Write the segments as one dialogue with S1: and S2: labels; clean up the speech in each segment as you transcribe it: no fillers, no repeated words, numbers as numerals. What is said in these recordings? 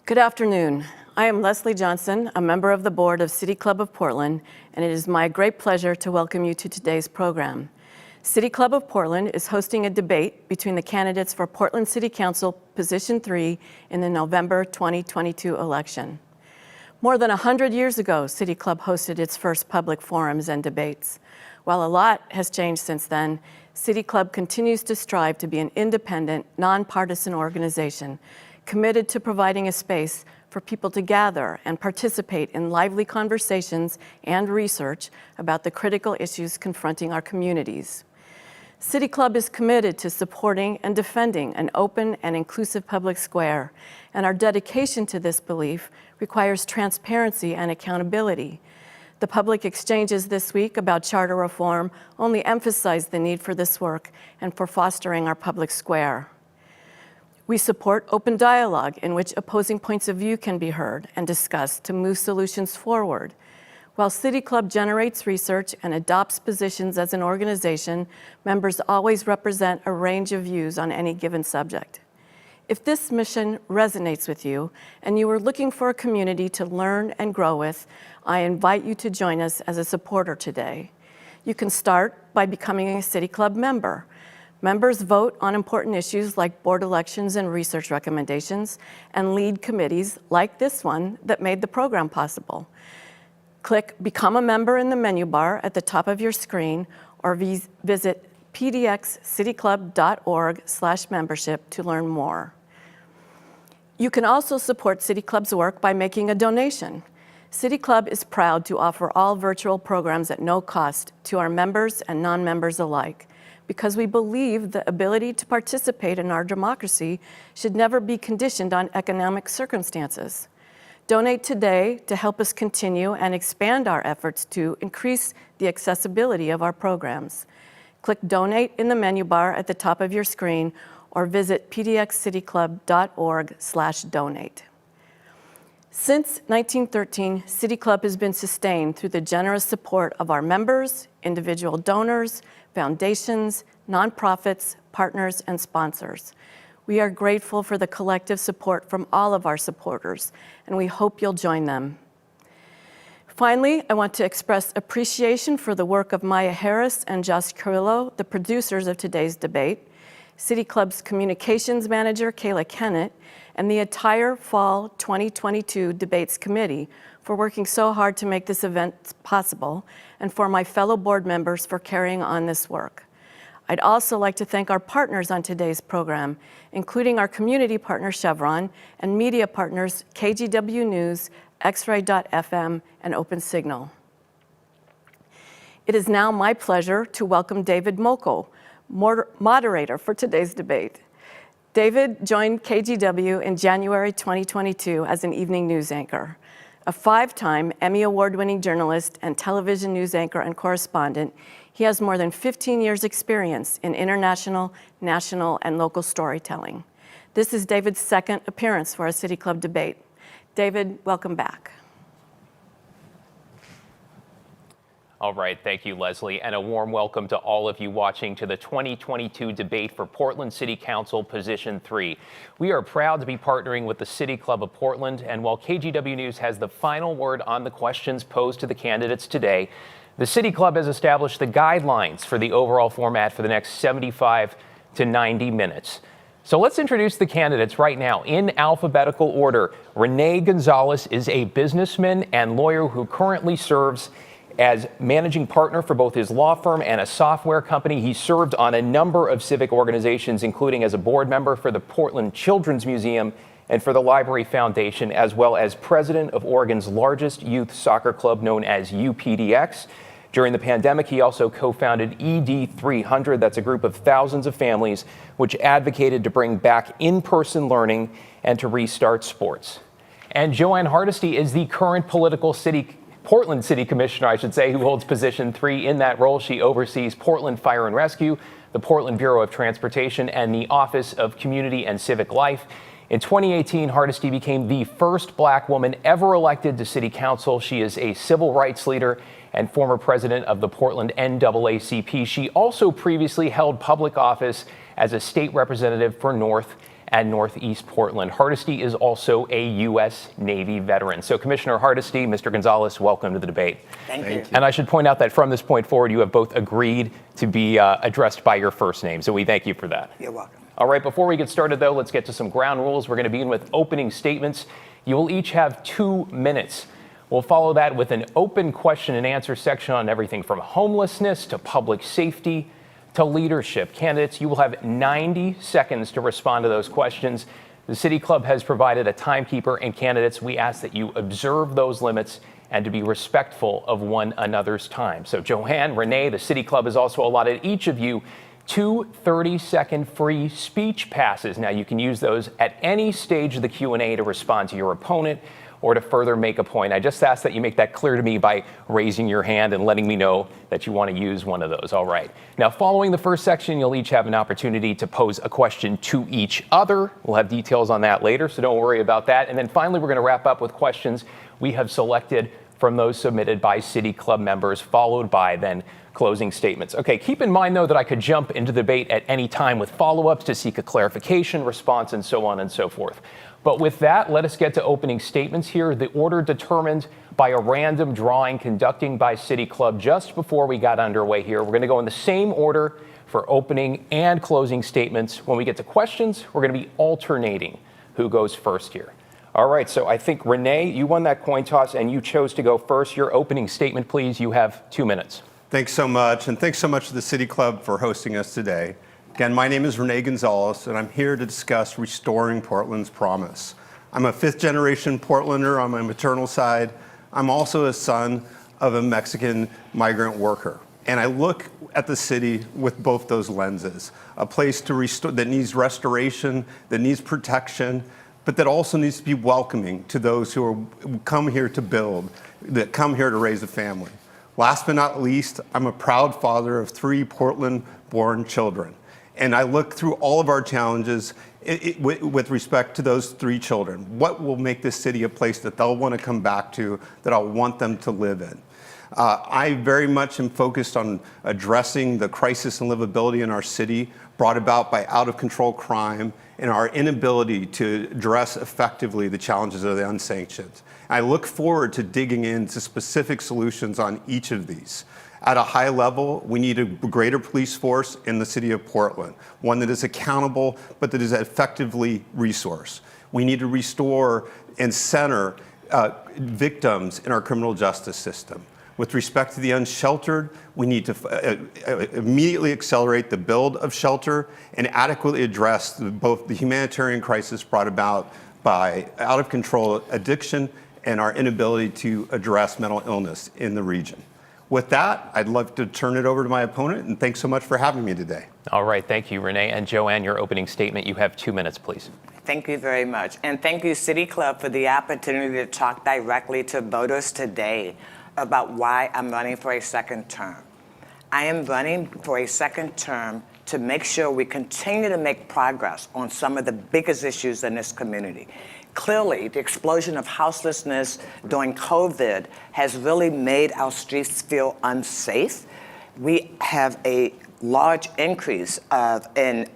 S1: Good afternoon. I am Leslie Johnson, a member of the board of City Club of Portland, and it is my great pleasure to welcome you to today's program. City Club of Portland is hosting a debate between the candidates for Portland City Council Position 3 in the November 2022 election. More than 100 years ago, City Club hosted its first public forums and debates. While a lot has changed since then, City Club continues to strive to be an independent, nonpartisan organization committed to providing a space for people to gather and participate in lively conversations and research about the critical issues confronting our communities. City Club is committed to supporting and defending an open and inclusive public square, and our dedication to this belief requires transparency and accountability. The public exchanges this week about charter reform only emphasize the need for this work and for fostering our public square. We support open dialogue in which opposing points of view can be heard and discussed to move solutions forward. While City Club generates research and adopts positions as an organization, members always represent a range of views on any given subject. If this mission resonates with you and you are looking for a community to learn and grow with, I invite you to join us as a supporter today. You can start by becoming a City Club member. Members vote on important issues like board elections and research recommendations, and lead committees like this one that made the program possible. Click Become a Member in the menu bar at the top of your screen, or visit pdxcityclub.org/membership to learn more. You can also support City Club's work by making a donation. City Club is proud to offer all virtual programs at no cost to our members and non-members alike, because we believe the ability to participate in our democracy should never be conditioned on economic circumstances. Donate today to help us continue and expand our efforts to increase the accessibility of our programs. Click Donate in the menu bar at the top of your screen, or visit pdxcityclub.org/donate. Since 1913, City Club has been sustained through the generous support of our members, individual donors, foundations, nonprofits, partners, and sponsors. We are grateful for the collective support from all of our supporters, and we hope you'll join them. Finally, I want to express appreciation for the work of Maya Harris and Josh Carrillo, the producers of today's debate, City Club's communications manager, Kayla Kennett, and the entire Fall 2022 Debates Committee for working so hard to make this event possible, and for my fellow board members for carrying on this work. I'd also like to thank our partners on today's program, including our community partner Chevron and media partners KGW News, X-Ray.FM, and Open Signal. It is now my pleasure to welcome David Molko, moderator for today's debate. David joined KGW in January 2022 as an evening news anchor. A 5-time Emmy Award-winning journalist and television news anchor and correspondent, he has more than 15 years' experience in international, national, and local storytelling. This is David's second appearance for a City Club debate. David, welcome back.
S2: All right, thank you, Leslie, and a warm welcome to all of you watching to the 2022 debate for Portland City Council Position 3. We are proud to be partnering with the City Club of Portland, and while KGW News has the final word on the questions posed to the candidates today, the City Club has established the guidelines for the overall format for the next 75 to 90 minutes. So let's introduce the candidates right now in alphabetical order. Rene Gonzalez is a businessman and lawyer who currently serves as managing partner for both his law firm and a software company. He served on a number of civic organizations, including as a board member for the Portland Children's Museum and for the Library Foundation, as well as president of Oregon's largest youth soccer club known as UPDX. During the pandemic, he also co-founded ED300. That's a group of thousands of families which advocated to bring back in-person learning and to restart sports. And Joanne Hardesty is the current Portland City Commissioner, who holds position 3. In that role, she oversees Portland Fire and Rescue, the Portland Bureau of Transportation, and the Office of Community and Civic Life. In 2018, Hardesty became the first Black woman ever elected to City Council. She is a civil rights leader and former president of the Portland NAACP. She also previously held public office as a state representative for North and Northeast Portland. Hardesty is also a U.S. Navy veteran. So Commissioner Hardesty, Mr. Gonzalez, welcome to the debate.
S3: Thank you.
S2: And I should point out that from this point forward, you have both agreed to be addressed by your first name. So we thank you for that.
S3: You're welcome.
S2: All right, before we get started, though, let's get to some ground rules. We're going to begin with opening statements. You will each have 2 minutes. We'll follow that with an open question and answer section on everything from homelessness to public safety to leadership. Candidates, you will have 90 seconds to respond to those questions. The City Club has provided a timekeeper, and candidates, we ask that you observe those limits and to be respectful of one another's time. So Joanne, Rene, the City Club has also allotted each of you 2 30-second free speech passes. Now, you can use those at any stage of the Q&A to respond to your opponent or to further make a point. I just ask that you make that clear to me by raising your hand and letting me know that you want to use one of those. All right. Now, following the first section, you'll each have an opportunity to pose a question to each other. We'll have details on that later, so don't worry about that. And then finally, we're going to wrap up with questions we have selected from those submitted by City Club members, followed by then closing statements. Okay, keep in mind, though, that I could jump into debate at any time with follow-ups to seek a clarification, response, and so on and so forth. But with that, let us get to opening statements here. The order determined by a random drawing conducting by City Club just before we got underway here. We're going to go in the same order for opening and closing statements. When we get to questions, we're going to be alternating who goes first here. All right, so I think, Rene, you won that coin toss and you chose to go first. Your opening statement, please. You have 2 minutes.
S4: Thanks so much, and thanks so much to the City Club for hosting us today. Again, my name is Rene Gonzalez, and I'm here to discuss restoring Portland's promise. I'm a fifth-generation Portlander on my maternal side. I'm also a son of a Mexican migrant worker. And I look at the city with both those lenses, a place to restore that needs restoration, that needs protection, but that also needs to be welcoming to those who come here to build, that come here to raise a family. Last but not least, I'm a proud father of 3 Portland-born children. And I look through all of our challenges with respect to those 3 children. What will make this city a place that they'll want to come back to, that I'll want them to live in? I very much am focused on addressing the crisis in livability in our city brought about by out-of-control crime and our inability to address effectively the challenges of the unsanctioned. I look forward to digging into specific solutions on each of these. At a high level, we need a greater police force in the city of Portland, one that is accountable, but that is effectively resourced. We need to restore and center victims in our criminal justice system. With respect to the unsheltered, we need to immediately accelerate the build of shelter and adequately address both the humanitarian crisis brought about by out-of-control addiction and our inability to address mental illness in the region. With that, I'd love to turn it over to my opponent, and thanks so much for having me today.
S2: All right, thank you, Rene. And Joanne, your opening statement, you have 2 minutes, please.
S3: Thank you very much. And thank you, City Club, for the opportunity to talk directly to voters today about why I'm running for a second term. I am running for a second term to make sure we continue to make progress on some of the biggest issues in this community. Clearly, the explosion of houselessness during COVID has really made our streets feel unsafe. We have a large increase in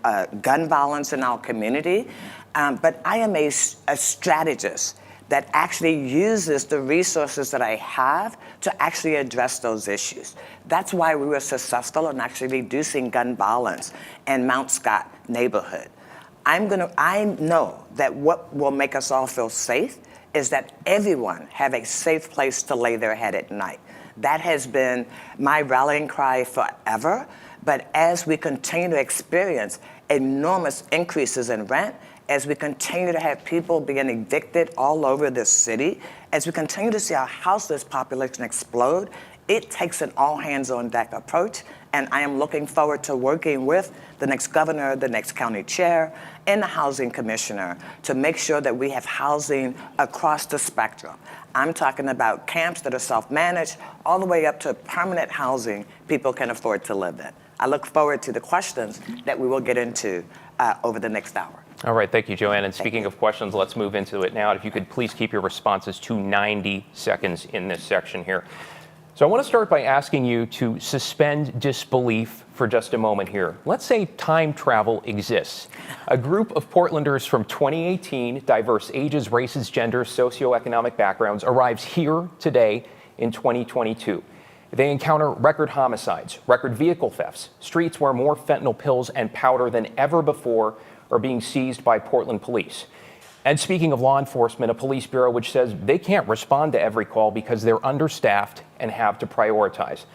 S3: gun violence in our community, but I am a strategist that actually uses the resources that I have to actually address those issues. That's why we were successful in actually reducing gun violence in Mount Scott neighborhood. I know that what will make us all feel safe is that everyone have a safe place to lay their head at night. That has been my rallying cry forever, but as we continue to experience enormous increases in rent, as we continue to have people being evicted all over this city, as we continue to see our houseless population explode, it takes an all-hands-on-deck approach, and I am looking forward to working with the next governor, the next county chair, and the housing commissioner to make sure that we have housing across the spectrum. I'm talking about camps that are self-managed, all the way up to permanent housing people can afford to live in. I look forward to the questions that we will get into over the next hour.
S2: All right, thank you, Joanne. And speaking of questions, let's move into it now. If you could please keep your responses to 90 seconds in this section here. So I want to start by asking you to suspend disbelief for just a moment here. Let's say time travel exists. A group of Portlanders from 2018, diverse ages, races, genders, socioeconomic backgrounds, arrives here today in 2022. They encounter record homicides, record vehicle thefts, streets where more fentanyl pills and powder than ever before are being seized by Portland police. And speaking of law enforcement, a police bureau which says they can't respond to every call because they're understaffed and have to prioritize.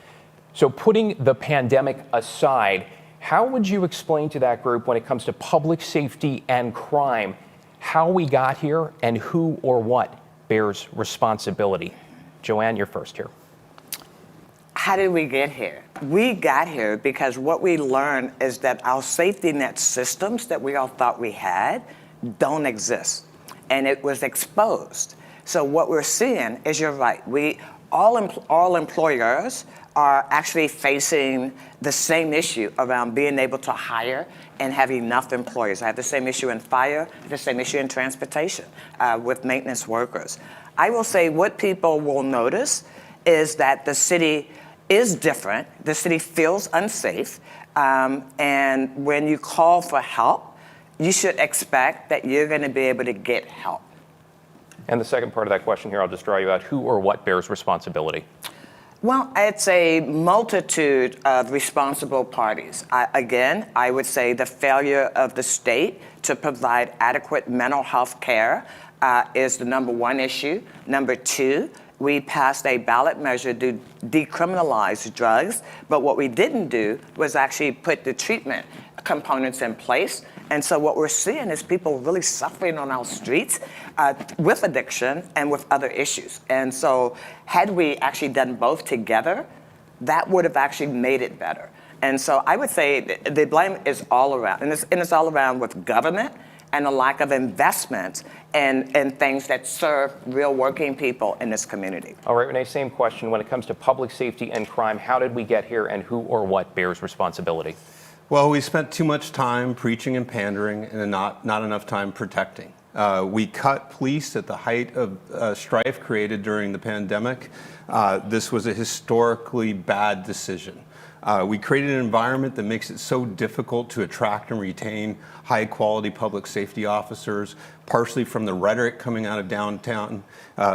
S2: So putting the pandemic aside, how would you explain to that group when it comes to public safety and crime, how we got here and who or what bears responsibility? Joanne, you're first here.
S3: How did we get here? We got here because what we learned is that our safety net systems that we all thought we had don't exist, and it was exposed. So what we're seeing is, you're right, all employers are actually facing the same issue around being able to hire and have enough employees. I have the same issue in fire, the same issue in transportation with maintenance workers. I will say what people will notice is that the city is different. The city feels unsafe, and when you call for help, you should expect that you're going to be able to get help.
S2: And the second part of that question here, I'll just draw you out. Who or what bears responsibility?
S3: Well, it's a multitude of responsible parties. I would say the failure of the state to provide adequate mental health care is the number one issue. Number two, we passed a ballot measure to decriminalize drugs, but what we didn't do was actually put the treatment components in place. And so what we're seeing is people really suffering on our streets with addiction and with other issues. And so had we actually done both together, that would have actually made it better. And so I would say the blame is all around, and it's all around with government and a lack of investment and things that serve real working people in this community.
S2: All right, Rene, same question. When it comes to public safety and crime, how did we get here and who or what bears responsibility?
S4: Well, we spent too much time preaching and pandering and not enough time protecting. We cut police at the height of strife created during the pandemic. This was a historically bad decision. We created an environment that makes it so difficult to attract and retain high-quality public safety officers, partially from the rhetoric coming out of downtown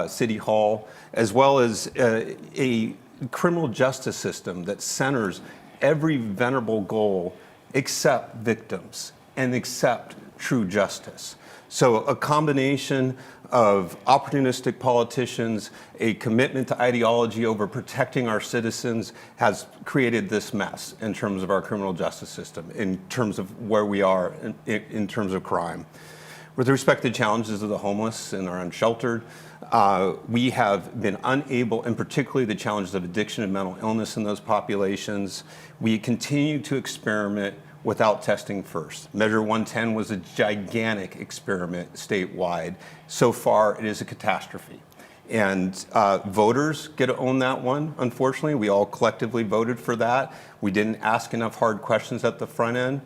S4: City Hall, as well as a criminal justice system that centers every venerable goal except victims and except true justice. So a combination of opportunistic politicians, a commitment to ideology over protecting our citizens has created this mess in terms of our criminal justice system, in terms of where we are in terms of crime. With respect to challenges of the homeless and our unsheltered, we have been unable, and particularly the challenges of addiction and mental illness in those populations, we continue to experiment without testing first. Measure 110 was a gigantic experiment statewide. So far, it is a catastrophe. And voters get to own that one, unfortunately. We all collectively voted for that. We didn't ask enough hard questions at the front end.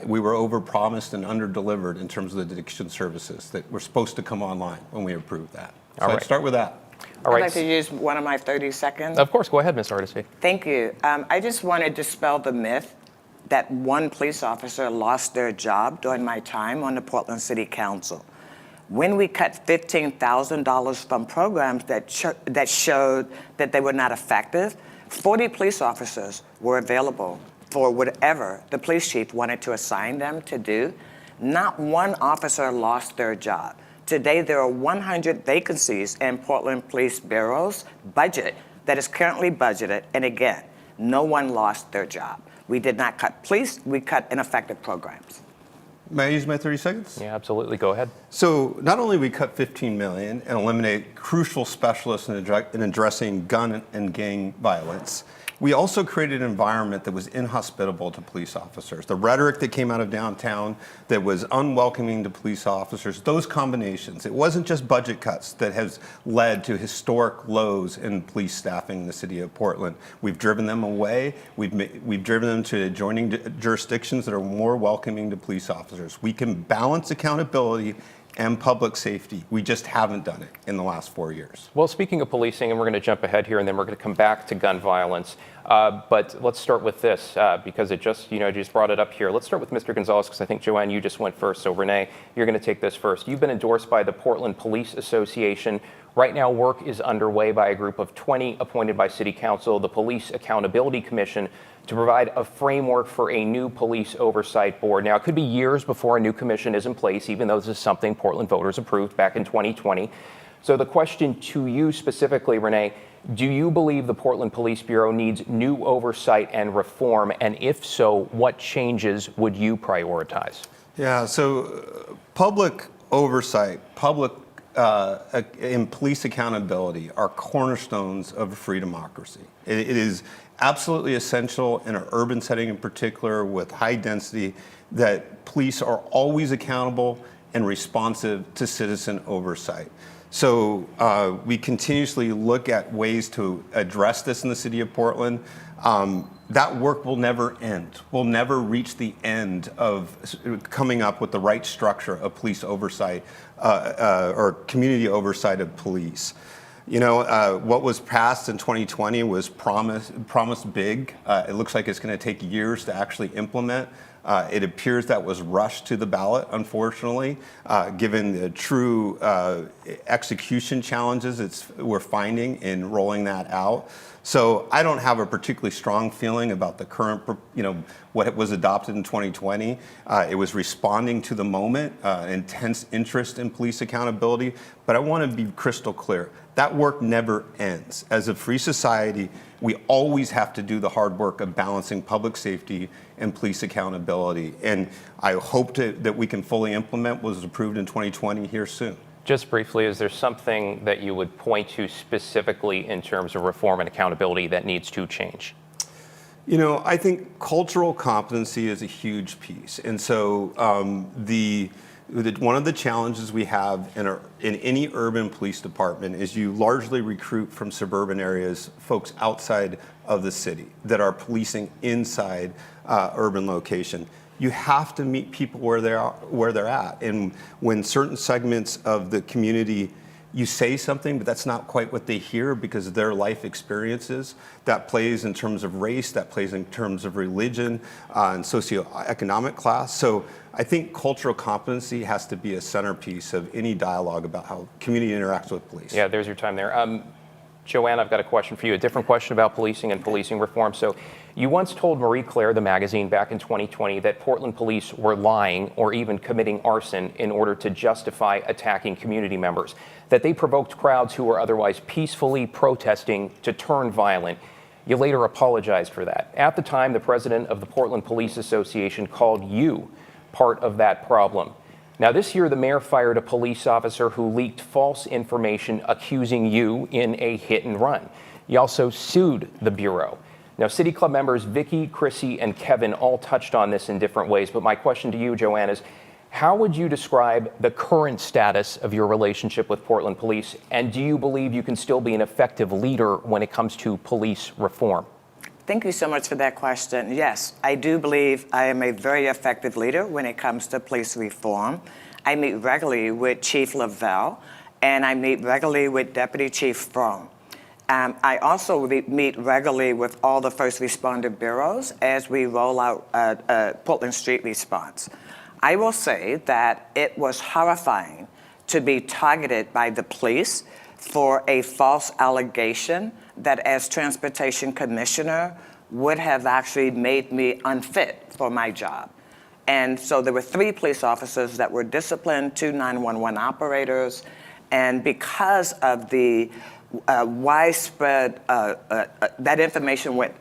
S4: We were overpromised and underdelivered in terms of the addiction services that were supposed to come online when we approved that. So I'd start with that.
S2: All right.
S3: I'd like to use one of my 30 seconds.
S2: Of course, go ahead, Ms. Hardesty.
S3: Thank you. I just want to dispel the myth that one police officer lost their job during my time on the Portland City Council. When we cut $15,000 from programs that showed that they were not effective, 40 police officers were available for whatever the police chief wanted to assign them to do. Not one officer lost their job. Today, there are 100 vacancies in Portland Police Bureau's budget that is currently budgeted, and again, no one lost their job. We did not cut police, we cut ineffective programs.
S4: May I use my 30 seconds?
S2: Yeah, absolutely. Go ahead.
S4: So not only we cut $15 million and eliminate crucial specialists in addressing gun and gang violence, we also created an environment that was inhospitable to police officers. The rhetoric that came out of downtown that was unwelcoming to police officers, those combinations, it wasn't just budget cuts that has led to historic lows in police staffing in the city of Portland. We've driven them away. We've driven them to adjoining jurisdictions that are more welcoming to police officers. We can balance accountability and public safety. We just haven't done it in the last 4 years.
S2: Well, speaking of policing, and we're going to jump ahead here, and then we're going to come back to gun violence. But let's start with this because it just, you just brought it up here. Let's start with Mr. Gonzalez because I think, Joanne, you just went first. So, Rene, you're going to take this first. You've been endorsed by the Portland Police Association. Right now, work is underway by a group of 20 appointed by City Council, the Police Accountability Commission, to provide a framework for a new police oversight board. Now, it could be years before a new commission is in place, even though this is something Portland voters approved back in 2020. So the question to you specifically, Rene, do you believe the Portland Police Bureau needs new oversight and reform? And if so, what changes would you prioritize?
S4: Yeah, so public oversight, and police accountability are cornerstones of a free democracy. It is absolutely essential in an urban setting in particular with high density that police are always accountable and responsive to citizen oversight. So we continuously look at ways to address this in the city of Portland. That work will never end. We'll never reach the end of coming up with the right structure of police oversight or community oversight of police. What was passed in 2020 was promised big. It looks like it's going to take years to actually implement. It appears that was rushed to the ballot, unfortunately, given the true execution challenges we're finding in rolling that out. So I don't have a particularly strong feeling about the current, what was adopted in 2020. It was responding to the moment, intense interest in police accountability. But I want to be crystal clear. That work never ends. As a free society, we always have to do the hard work of balancing public safety and police accountability. And I hope that we can fully implement what was approved in 2020 here soon.
S2: Just briefly, is there something that you would point to specifically in terms of reform and accountability that needs to change?
S4: I think cultural competency is a huge piece. And so one of the challenges we have in any urban police department is you largely recruit from suburban areas, folks outside of the city that are policing inside urban location. You have to meet people where they're at. And when certain segments of the community, you say something, but that's not quite what they hear because of their life experiences. That plays in terms of race, that plays in terms of religion and socioeconomic class. So I think cultural competency has to be a centerpiece of any dialogue about how community interacts with police.
S2: Yeah, there's your time there. Joanne, I've got a question for you, a different question about policing and policing reform. So you once told Marie Claire, the magazine, back in 2020 that Portland police were lying or even committing arson in order to justify attacking community members, that they provoked crowds who were otherwise peacefully protesting to turn violent. You later apologized for that. At the time, the president of the Portland Police Association called you part of that problem. Now, this year, the mayor fired a police officer who leaked false information accusing you in a hit and run. You also sued the Bureau. Now, City Club members Vicky, Chrissy, and Kevin all touched on this in different ways, but my question to you, Joanne, is how would you describe the current status of your relationship with Portland Police, and do you believe you can still be an effective leader when it comes to police reform?
S3: Thank you so much for that question. Yes, I do believe I am a very effective leader when it comes to police reform. I meet regularly with Chief Lavelle, and I meet regularly with Deputy Chief Fromm. I also meet regularly with all the first responder bureaus as we roll out Portland Street Response. I will say that it was horrifying to be targeted by the police for a false allegation that as Transportation Commissioner would have actually made me unfit for my job. And so there were 3 police officers that were disciplined, 2 911 operators, and because of the widespread, that information went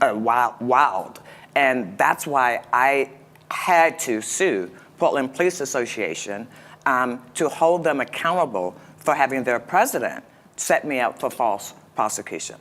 S3: wild. And that's why I had to sue Portland Police Association to hold them accountable for having their president set me up for false prosecution.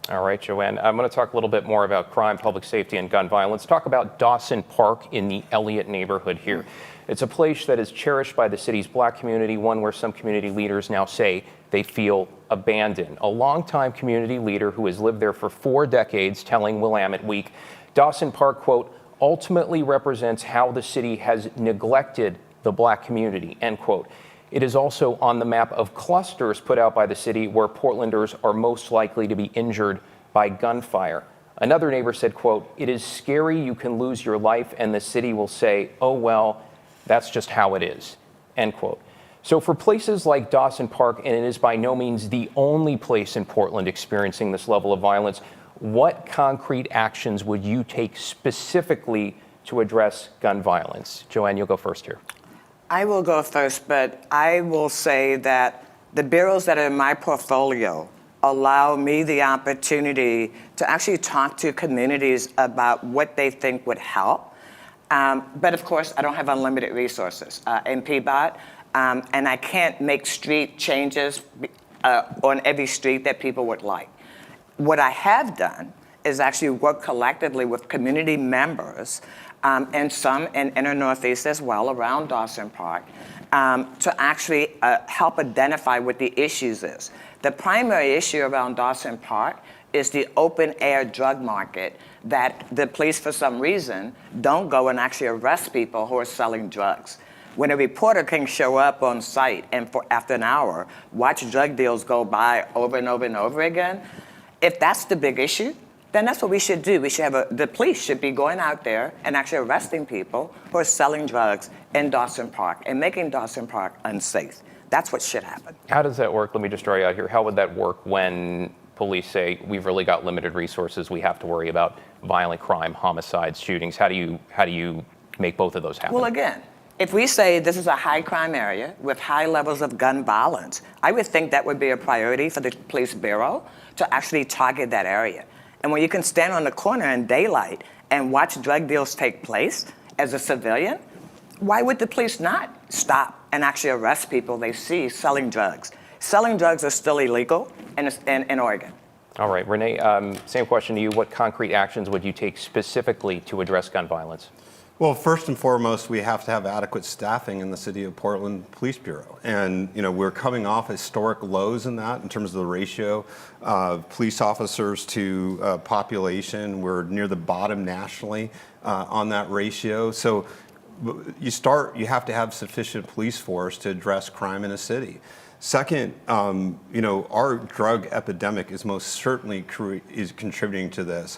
S2: All right, Joanne, I'm going to talk a little bit more about crime, public safety, and gun violence. Talk about Dawson Park in the Elliott neighborhood here. It's a place that is cherished by the city's black community, one where some community leaders now say they feel abandoned. A longtime community leader who has lived there for 4 decades telling Willamette Week, Dawson Park, quote, ultimately represents how the city has neglected the the black community, end quote. It is also on the map of clusters put out by the city where Portlanders are most likely to be injured by gunfire. Another neighbor said, quote, "It is scary, you can lose your life, and the city will say, oh, well, that's just how it is," end quote. So for places like Dawson Park, and it is by no means the only place in Portland experiencing this level of violence, what concrete actions would you take specifically to address gun violence? Joanne, you'll go first here.
S3: I will go first, but I will say that the bureaus that are in my portfolio allow me the opportunity to actually talk to communities about what they think would help. But of course, I don't have unlimited resources in PBOT, and I can't make street changes on every street that people would like. What I have done is actually work collectively with community members and some in inner Northeast as well, around Dawson Park, to actually help identify what the issues is. The primary issue around Dawson Park is the open air drug market that the police, for some reason, don't go and actually arrest people who are selling drugs. When a reporter can show up on site and after an hour, watch drug deals go by over and over and over again, if that's the big issue, then that's what we should do. We should have the police should be going out there and actually arresting people who are selling drugs in Dawson Park and making Dawson Park unsafe. That's what should happen.
S2: How does that work? Let me just draw you out here. How would that work when police say, we've really got limited resources, we have to worry about violent crime, homicides, shootings? How do you make both of those happen?
S3: Well, again, if we say this is a high crime area with high levels of gun violence, I would think that would be a priority for the police bureau to actually target that area. And when you can stand on the corner in daylight and watch drug deals take place as a civilian, why would the police not stop and actually arrest people they see selling drugs? Selling drugs is still illegal in Oregon.
S2: All right, Rene, same question to you. What concrete actions would you take specifically to address gun violence?
S4: Well, first and foremost, we have to have adequate staffing in the City of Portland Police Bureau. And, we're coming off historic lows in that in terms of the ratio of police officers to population. We're near the bottom nationally on that ratio. So you have to have sufficient police force to address crime in a city. Second, our drug epidemic is most certainly is contributing to this.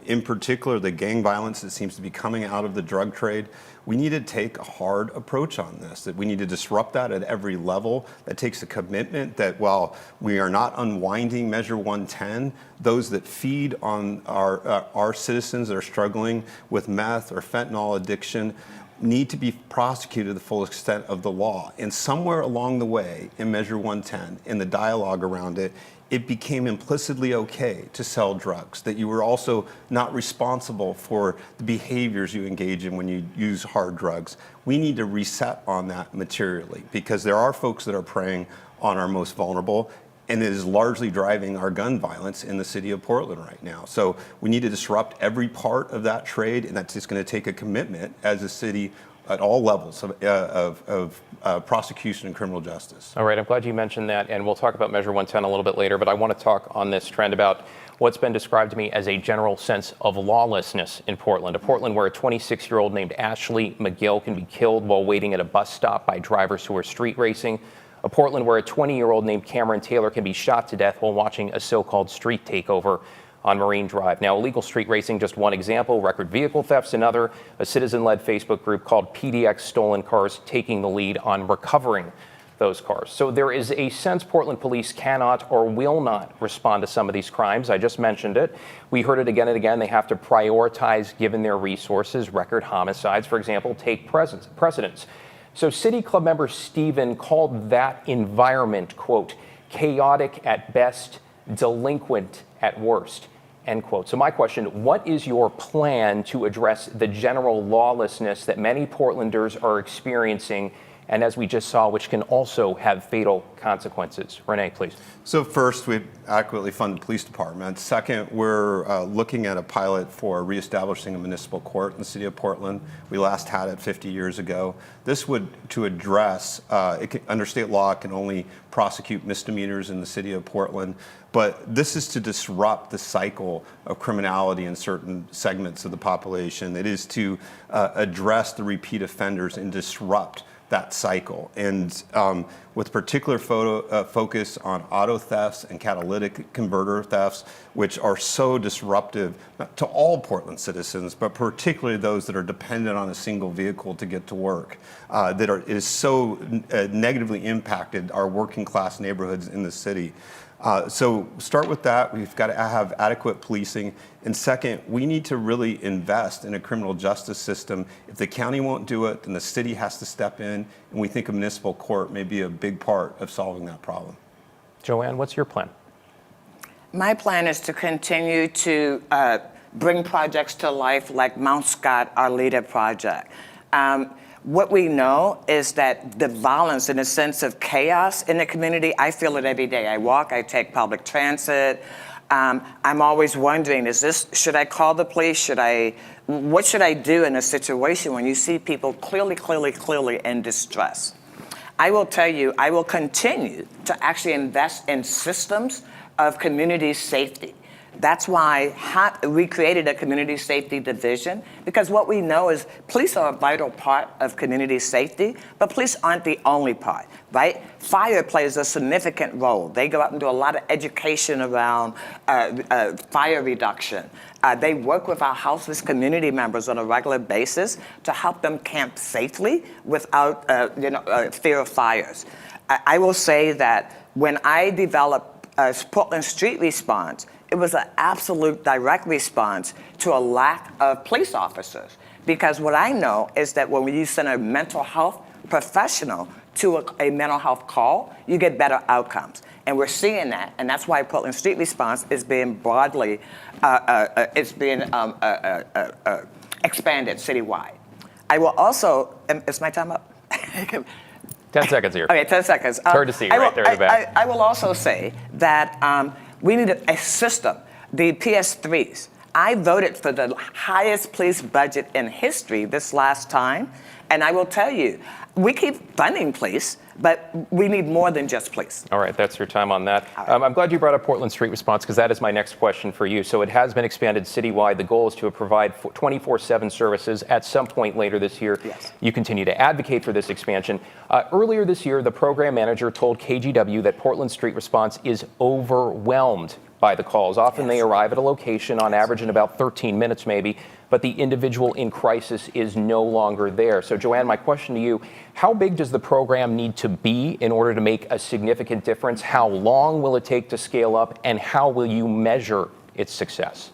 S4: In particular, the gang violence that seems to be coming out of the drug trade. We need to take a hard approach on this, that we need to disrupt that at every level. That takes a commitment that while we are not unwinding Measure 110, those that feed on our citizens that are struggling with meth or fentanyl addiction need to be prosecuted to the full extent of the law. And somewhere along the way in Measure 110, in the dialogue around it, it became implicitly okay to sell drugs, that you were also not responsible for the behaviors you engage in when you use hard drugs. We need to reset on that materially, because there are folks that are preying on our most vulnerable, and it is largely driving our gun violence in the city of Portland right now. So we need to disrupt every part of that trade, and that's just going to take a commitment as a city at all levels of prosecution and criminal justice.
S2: All right, I'm glad you mentioned that, and we'll talk about Measure 110 a little bit later, but I want to talk on this trend about what's been described to me as a general sense of lawlessness in Portland. A Portland where a 26-year-old named Ashley McGill can be killed while waiting at a bus stop by drivers who are street racing. A Portland where a 20-year-old named Cameron Taylor can be shot to death while watching a so-called street takeover on Marine Drive. Now, illegal street racing, just one example, record vehicle thefts another, a citizen-led Facebook group called PDX Stolen Cars taking the lead on recovering those cars. So there is a sense Portland police cannot or will not respond to some of these crimes. I just mentioned it. We heard it again and again. They have to prioritize given their resources. Record homicides, for example, take precedence. So City Club member Stephen called that environment, quote, chaotic at best, delinquent at worst, end quote. So my question, what is your plan to address the general lawlessness that many Portlanders are experiencing and as we just saw, which can also have fatal consequences. Rene, please.
S4: So first, we adequately fund the police department. Second, we're looking at a pilot for reestablishing a municipal court in the city of Portland. We last had it 50 years ago. This would, to address, under state law, it can only prosecute misdemeanors in the city of Portland, but this is to disrupt the cycle of criminality in certain segments of the population. It is to address the repeat offenders and disrupt that cycle. And with particular focus on auto thefts and catalytic converter thefts, which are so disruptive to all Portland citizens, but particularly those that are dependent on a single vehicle to get to work, it is so negatively impacted our working class neighborhoods in the city. So start with that. We've got to have adequate policing. And second, we need to really invest in a criminal justice system. If the county won't do it, then the city has to step in. And we think a municipal court may be a big part of solving that problem.
S2: Joanne, what's your plan?
S3: My plan is to continue to bring projects to life like Mount Scott, our leader project. What we know is that the violence and a sense of chaos in the community, I feel it every day. I walk, I take public transit. I'm always wondering, should I call the police? What should I do in a situation when you see people clearly in distress? I will tell you, I will continue to actually invest in systems of community safety. That's why we created a community safety division, because what we know is police are a vital part of community safety, but police aren't the only part, right? Fire plays a significant role. They go out and do a lot of education around fire reduction. They work with our houseless community members on a regular basis to help them camp safely without fear of fires. I will say that when I developed Portland Street Response, it was an absolute direct response to a lack of police officers. Because what I know is that when you send a mental health professional to a mental health call, you get better outcomes. And we're seeing that, and that's why Portland Street Response is being broadly, expanded citywide. I will also, is my time up?
S2: 10 seconds here.
S3: Okay, 10 seconds.
S2: Hardesty right there in the back.
S3: I will also say that we need a system, the PS3s. I voted for the highest police budget in history this last time, and I will tell you, we keep funding police, but we need more than just police.
S2: All right, that's your time on that. I'm glad you brought up Portland Street Response, because that is my next question for you. So it has been expanded citywide. The goal is to provide 24/7 services at some point later this year.
S3: Yes.
S2: You continue to advocate for this expansion. Earlier this year, the program manager told KGW that Portland Street Response is overwhelmed by the calls. Often they arrive at a location on average in about 13 minutes maybe, but the individual in crisis is no longer there. So Joanne, my question to you, how big does the program need to be in order to make a significant difference? How long will it take to scale up, and how will you measure its success?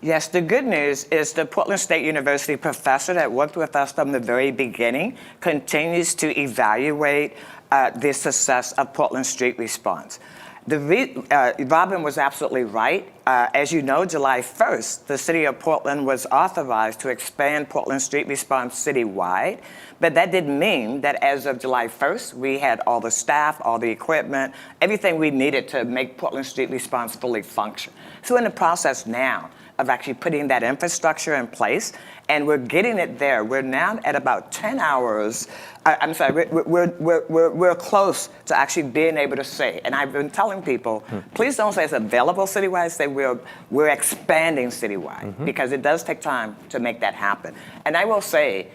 S3: Yes, the good news is the Portland State University professor that worked with us from the very beginning continues to evaluate the success of Portland Street Response. Robin was absolutely right. As you know, July 1st, the city of Portland was authorized to expand Portland Street Response citywide, but that didn't mean that as of July 1st, we had all the staff, all the equipment, everything we needed to make Portland Street Response fully function. So we're in the process now of actually putting that infrastructure in place, and we're getting it there. We're now at about 10 hours. We're close to actually being able to say, and I've been telling people, please don't say it's available citywide, say we're expanding citywide, because it does take time to make that happen. And I will say,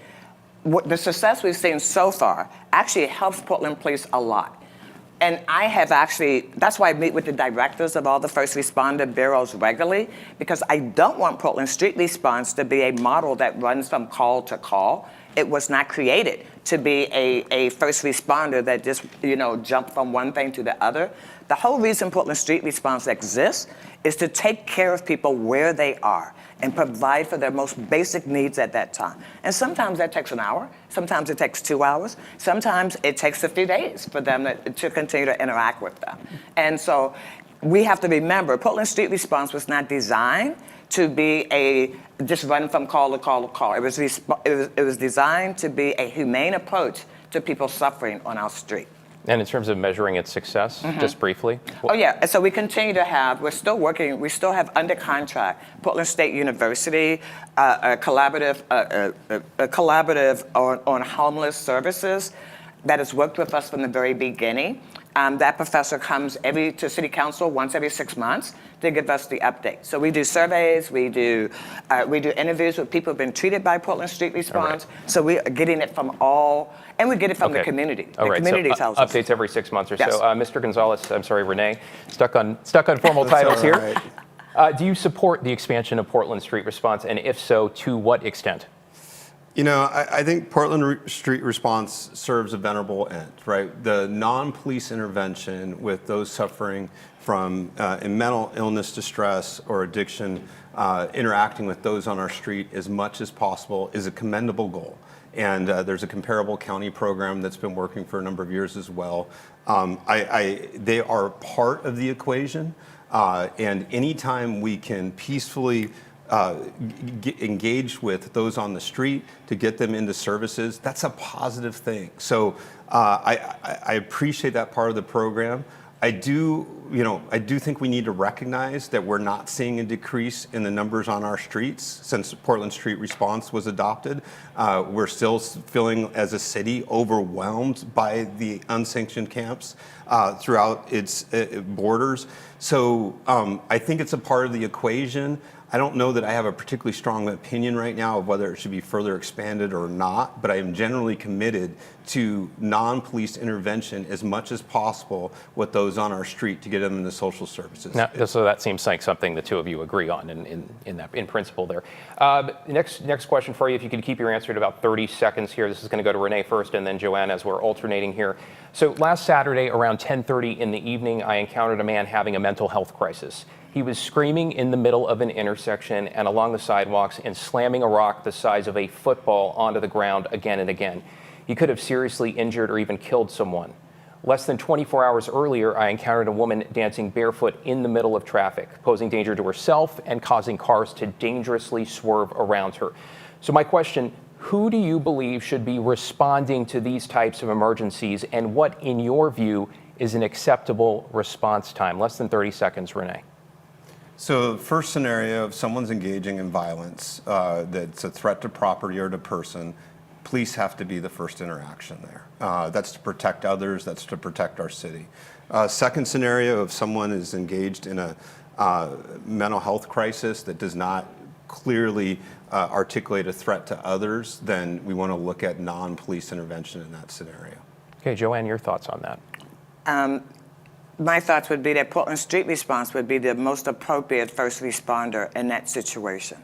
S3: the success we've seen so far actually helps Portland Police a lot. And I have actually, that's why I meet with the directors of all the first responder bureaus regularly, because I don't want Portland Street Response to be a model that runs from call to call. It was not created to be a first responder that just, jumped from one thing to the other. The whole reason Portland Street Response exists is to take care of people where they are and provide for their most basic needs at that time. And sometimes that takes an hour, sometimes it takes 2 hours, sometimes it takes a few days for them to continue to interact with them. And so we have to remember, Portland Street Response was not designed to be just run from call to call to call. It was designed to be a humane approach to people suffering on our street.
S2: And in terms of measuring its success, just briefly?
S3: Oh, yeah. And so we continue to have, we're still working, we still have under contract Portland State University, a collaborative on homeless services that has worked with us from the very beginning. That professor comes to City Council once every 6 months to give us the update. So we do surveys, we do interviews with people who've been treated by Portland Street Response. Right. So we are getting it from all, and we get it from the community. The community tells us.
S2: Updates every 6 months or
S3: yes.
S2: so. Mr. Gonzalez, I'm sorry, Rene, stuck on formal titles here. Right. Do you support the expansion of Portland Street Response, and if so, to what extent?
S4: You know, I think Portland Street Response serves a venerable end, right? The non-police intervention with those suffering from mental illness, distress, or addiction, interacting with those on our street as much as possible is a commendable goal. And there's a comparable county program that's been working for a number of years as well. They are part of the equation, and anytime we can peacefully engage with those on the street to get them into services, that's a positive thing. So I appreciate that part of the program. I do think we need to recognize that we're not seeing a decrease in the numbers on our streets since Portland Street Response was adopted. We're still feeling as a city overwhelmed by the unsanctioned camps throughout its borders. So I think it's a part of the equation. I don't know that I have a particularly strong opinion right now of whether it should be further expanded or not, but I am generally committed to non-police intervention as much as possible with those on our street to get them into social services.
S2: Now, so that seems like something the two of you agree on in principle there. Next question for you, if you could keep your answer to about 30 seconds here. This is going to go to Rene first and then Joanne as we're alternating here. So last Saturday around 10:30 in the evening, I encountered a man having a mental health crisis. He was screaming in the middle of an intersection and along the sidewalks and slamming a rock the size of a football onto the ground again and again. He could have seriously injured or even killed someone. Less than 24 hours earlier, I encountered a woman dancing barefoot in the middle of traffic, posing danger to herself and causing cars to dangerously swerve around her. So my question, who do you believe should be responding to these types of emergencies, and what, in your view, is an acceptable response time? Less than 30 seconds, Rene.
S4: So the first scenario, if someone's engaging in violence, that's a threat to property or to person, police have to be the first interaction there. That's to protect others, that's to protect our city. Second scenario, if someone is engaged in a mental health crisis that does not clearly articulate a threat to others, then we want to look at non-police intervention in that scenario.
S2: Okay, Joanne, your thoughts on that?
S3: My thoughts would be that Portland Street Response would be the most appropriate first responder in that situation.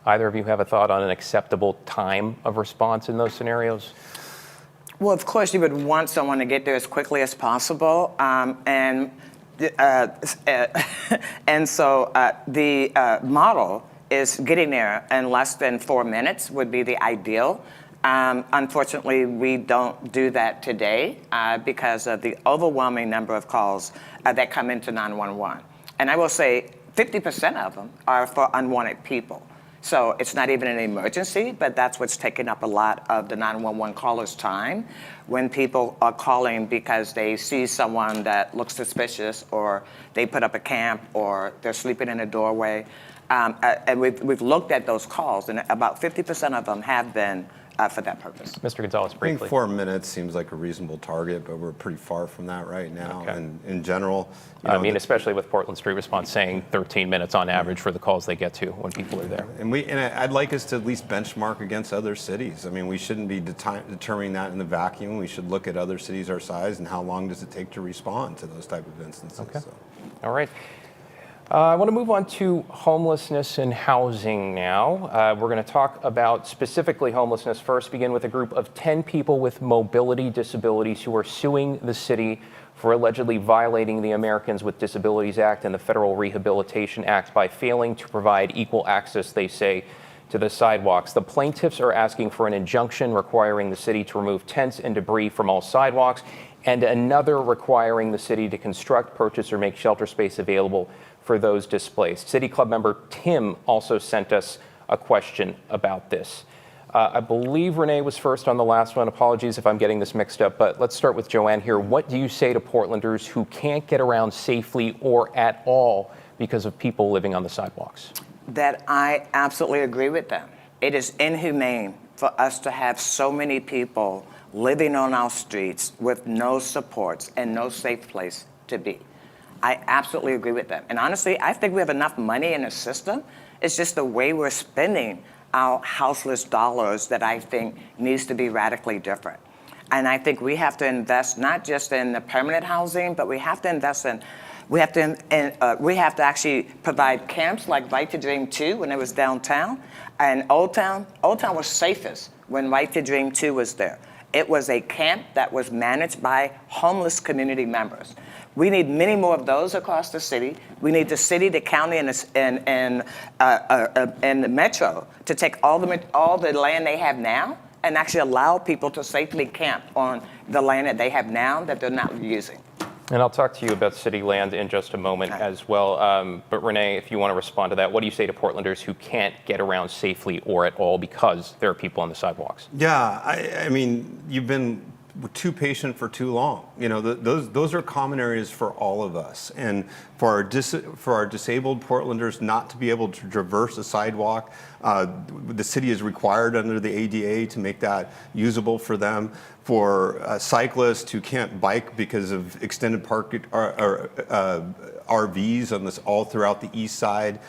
S2: Either of you have a thought on an acceptable time of response in those scenarios?
S3: Well, of course, you would want someone to get there as quickly as possible, and so the model is getting there in less than 4 minutes would be the ideal. Unfortunately, we don't do that today because of the overwhelming number of calls that come into 911. And I will say 50% of them are for unwanted people. So it's not even an emergency, but that's what's taking up a lot of the 911 callers' time when people are calling because they see someone that looks suspicious, or they put up a camp, or they're sleeping in a doorway. And we've looked at those calls, and about 50% of them have been for that purpose.
S2: Mr. Gonzalez, briefly.
S4: I think 4 minutes seems like a reasonable target, but we're pretty far from that right now.
S2: Okay.
S4: And in general,
S2: I mean, especially with Portland Street Response saying 13 minutes on average for the calls they get to when people are there.
S4: And I'd like us to at least benchmark against other cities. I mean, we shouldn't be determining that in the vacuum. We should look at other cities our size and how long does it take to respond to those type of instances.
S2: Okay.
S4: So.
S2: All right. I want to move on to homelessness and housing now. We're going to talk about specifically homelessness first, begin with a group of 10 people with mobility disabilities who are suing the city for allegedly violating the Americans with Disabilities Act and the Federal Rehabilitation Act by failing to provide equal access, they say, to the sidewalks. The plaintiffs are asking for an injunction requiring the city to remove tents and debris from all sidewalks, and another requiring the city to construct, purchase, or make shelter space available for those displaced. City Club member Tim also sent us a question about this. I believe Rene was first on the last one. Apologies if I'm getting this mixed up, but let's start with Joanne here. What do you say to Portlanders who can't get around safely or at all because of people living on the sidewalks?
S3: That I absolutely agree with them. It is inhumane for us to have so many people living on our streets with no supports and no safe place to be. I absolutely agree with them. And honestly, I think we have enough money in the system. It's just the way we're spending our houseless dollars that I think needs to be radically different. And I think we have to invest not just in the permanent housing, but we have to invest in, we have to actually provide camps like Right to Dream 2 when it was downtown. And Old Town was safest when Right to Dream 2 was there. It was a camp that was managed by homeless community members. We need many more of those across the city. We need the city, the county, and the metro to take all the land they have now and actually allow people to safely camp on the land that they have now that they're not using.
S2: And I'll talk to you about city land in just a moment as well. But Rene, if you want to respond to that, what do you say to Portlanders who can't get around safely or at all because there are people on the sidewalks?
S4: Yeah, I mean, you've been too patient for too long. You know, those are common areas for all of us. And for our disabled Portlanders not to be able to traverse a sidewalk, the city is required under the ADA to make that usable for them. For cyclists who can't bike because of extended RVs on this all throughout the east side,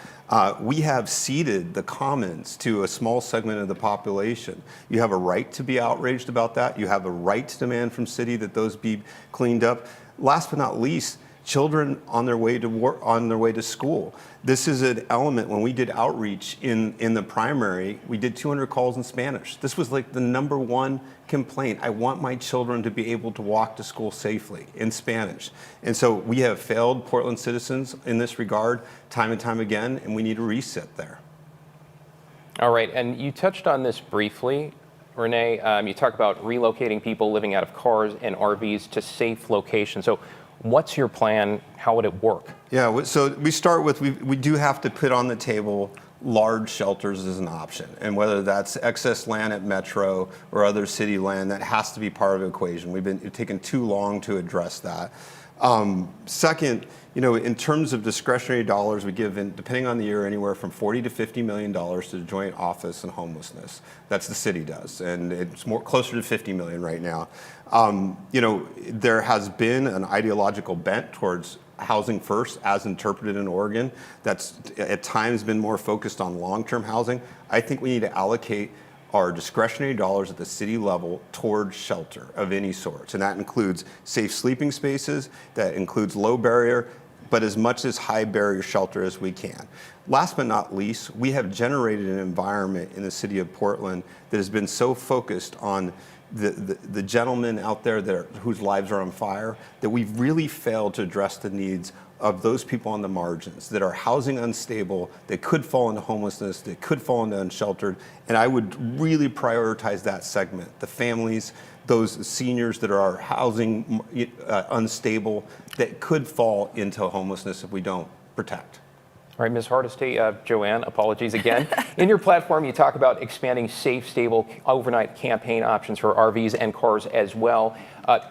S4: we have ceded the commons to a small segment of the population. You have a right to be outraged about that. You have a right to demand from city that those be cleaned up. Last but not least, children on their way to work, on their way to school. This is an element. When we did outreach in the primary, we did 200 calls in Spanish. This was like the #1 complaint. I want my children to be able to walk to school safely in Spanish. And so we have failed Portland citizens in this regard time and time again, and we need a reset there.
S2: All right, and you touched on this briefly, Rene. You talk about relocating people living out of cars and RVs to safe locations. So what's your plan? How would it work?
S4: Yeah, so we start with, we do have to put on the table large shelters as an option. And whether that's excess land at Metro or other city land, that has to be part of the equation. We've been taking too long to address that. Second, you know, in terms of discretionary dollars, we give, depending on the year, anywhere from $40 to $50 million to the Joint Office and Homelessness. That's the city does, and it's more closer to $50 million right now. You know, there has been an ideological bent towards housing first, as interpreted in Oregon. That's at times been more focused on long-term housing. I think we need to allocate our discretionary dollars at the city level towards shelter of any sort. And that includes safe sleeping spaces, that includes low barrier, but as much as high barrier shelter as we can. Last but not least, we have generated an environment in the city of Portland that has been so focused on the gentlemen out there whose lives are on fire, that we've really failed to address the needs of those people on the margins that are housing unstable, that could fall into homelessness, that could fall into unsheltered. And I would really prioritize that segment, the families, those seniors that are housing unstable, that could fall into homelessness if we don't protect.
S2: All right, Ms. Hardesty, Joanne, apologies again. In your platform, you talk about expanding safe, stable, overnight campaign options for RVs and cars as well.